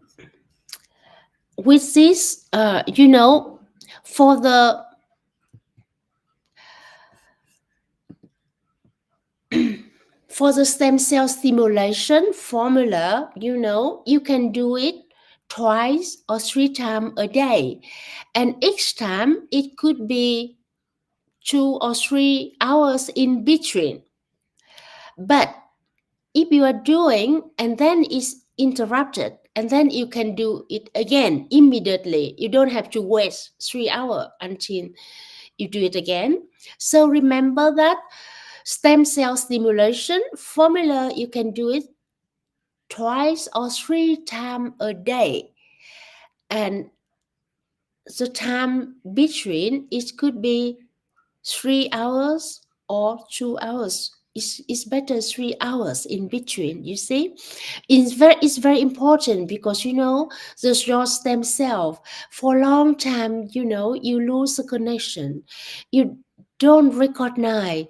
with this, for the for the stem cell stimulation formula, you can do it twice or 3 times a day, and each time it could be 2 or 3 hours in between. But if you are doing and then it's interrupted, and then you can do it again immediately. You don't have to wait 3 hours until you do it again. So remember that stem cell stimulation formula, you can do it twice or 3 times a day, and the time between it could be 3 hours or 2 hours. It's better 3 hours in between. You see, it's very important, because your stem cell for a long time, you lose the connection. You don't recognize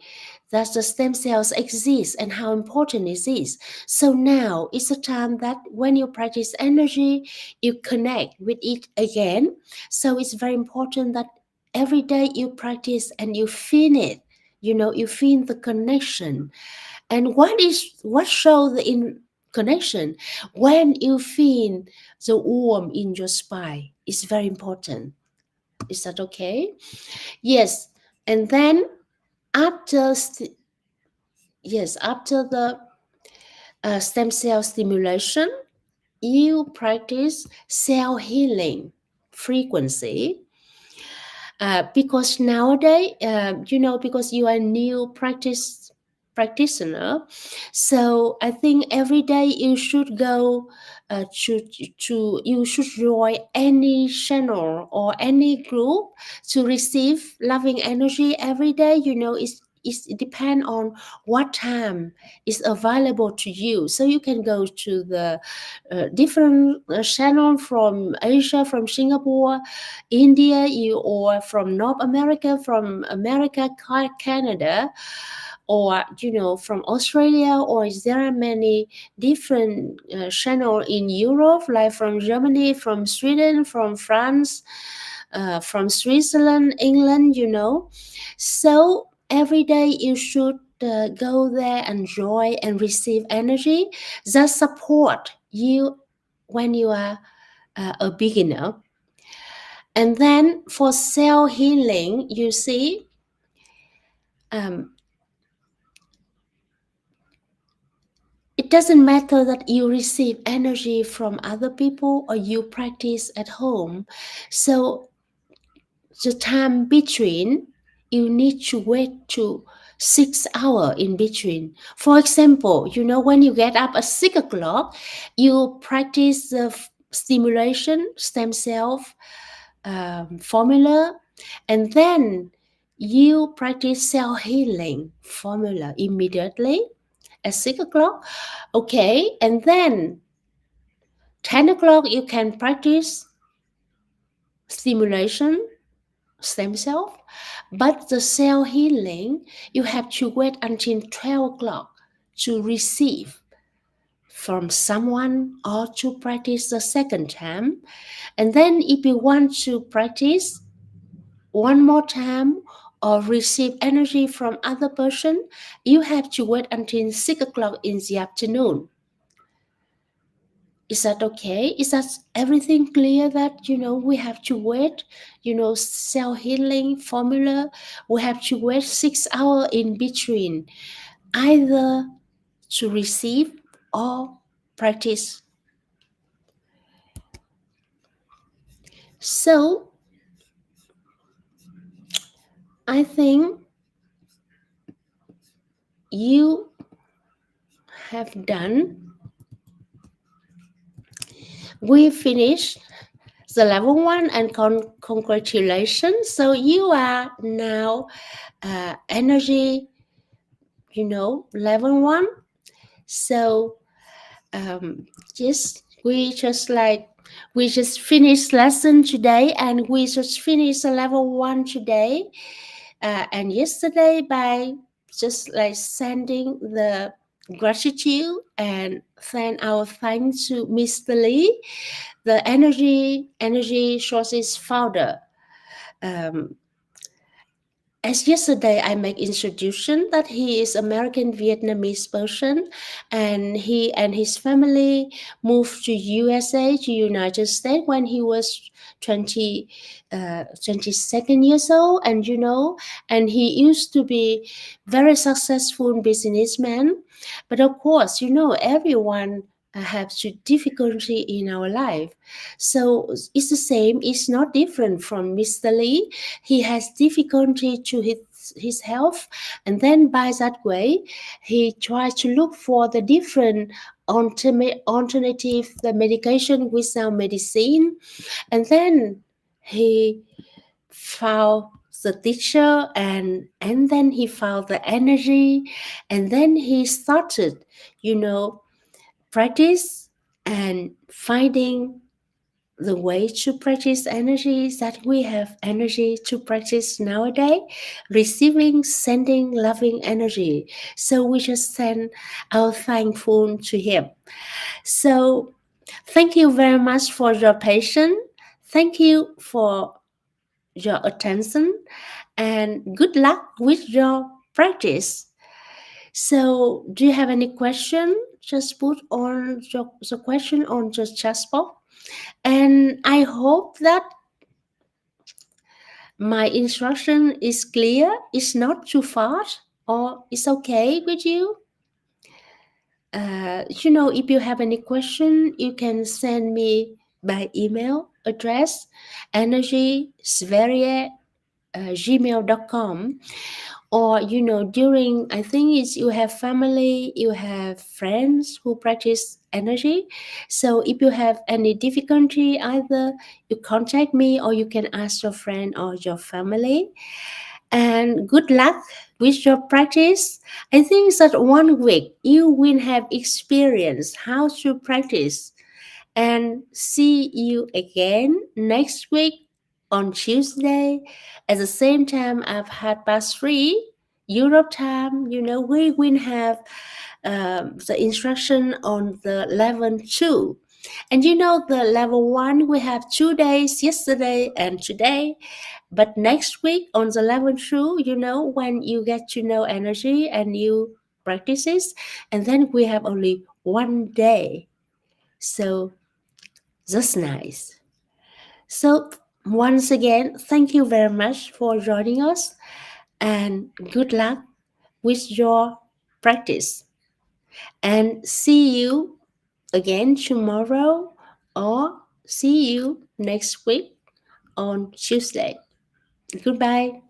that the stem cells exist and how important it is. So now it's a time that when you practice energy, you connect with it again. So it's very important that every day you practice and you feel it. You feel the connection. And what shows the connection? When you feel the warmth in your spine, it's very important. Is that okay? Yes. And then after the stem cell stimulation, you practice cell healing frequency. Because nowadays, because you are a new practitioner, so I think every day you should go you should join any channel or any group to receive loving energy every day. It depends on what time is available to you. So you can go to the different channel from Asia, from Singapore, India, or from North America, from America, Canada, or from Australia, or there are many different channels in Europe, like from Germany, from Sweden, from France, from Switzerland, England. So every day you should go there, enjoy and receive energy that support you when you are a beginner. And then for self healing, you see, it doesn't matter that you receive energy from other people or you practice at home. So the time between, you need to wait to 6 hours in between. For example, when you get up at 6 o'clock, you practice the stimulation stem cell formula, and then you practice cell healing formula immediately at 6 o'clock. Okay, and then 10 o'clock you can practice stimulation stem cell, but the cell healing you have to wait until 12 o'clock to receive from someone or to practice the second time. And then if you want to practice one more time or receive energy from other person, you have to wait until 6 o'clock in the afternoon. Is that okay? Is that everything clear that, we have to wait, cell healing formula, we have to wait 6 hours in between, either to receive or practice. So, I think you have done. We finished the level 1 and congratulations. So you are now energy, level 1. So we just finished lesson today, and we just finished the level 1 today and yesterday by just like sending the gratitude and send our thanks to Mr. Lee, the energy sources founder. As yesterday, I make introduction that he is American Vietnamese person, and he and his family moved to USA, to United States, when he was 22nd years old, and he used to be very successful businessman. But of course, everyone have difficulty in our life. So it's the same. It's not different from Mr. Lee. He has difficulty to his health, and then by that way he tries to look for the different alternative the medication without medicine, and then he found the teacher, and then he found the energy, and then he started practice and finding the way to practice energy, that we have energy to practice nowadays, receiving, sending, loving energy. So we just send our thankful to him. So thank you very much for your patience. Thank you for your attention, and good luck with your practice. So do you have any question? Just put on the question on the chat box. And I hope that my instruction is clear, it's not too fast, or it's okay with you. If you have any question, you can send me by email address energysverige@gmail.com, or during, I think it's you have family, you have friends who practice energy. So if you have any difficulty, either you contact me or you can ask your friend or your family. And good luck with your practice. I think that 1 week you will have experience how to practice, and see you again next week on Tuesday at the same time at 3:30 Europe time. We will have the instruction on the level 2. And you know, the level 1, we have 2 days, yesterday and today. But next week on the level 2, you know, when you get to know energy and you practice it, and then we have only 1 day. So that's nice. So once again, thank you very much for joining us and good luck with your practice. And see you again tomorrow or see you next week on Tuesday. Goodbye.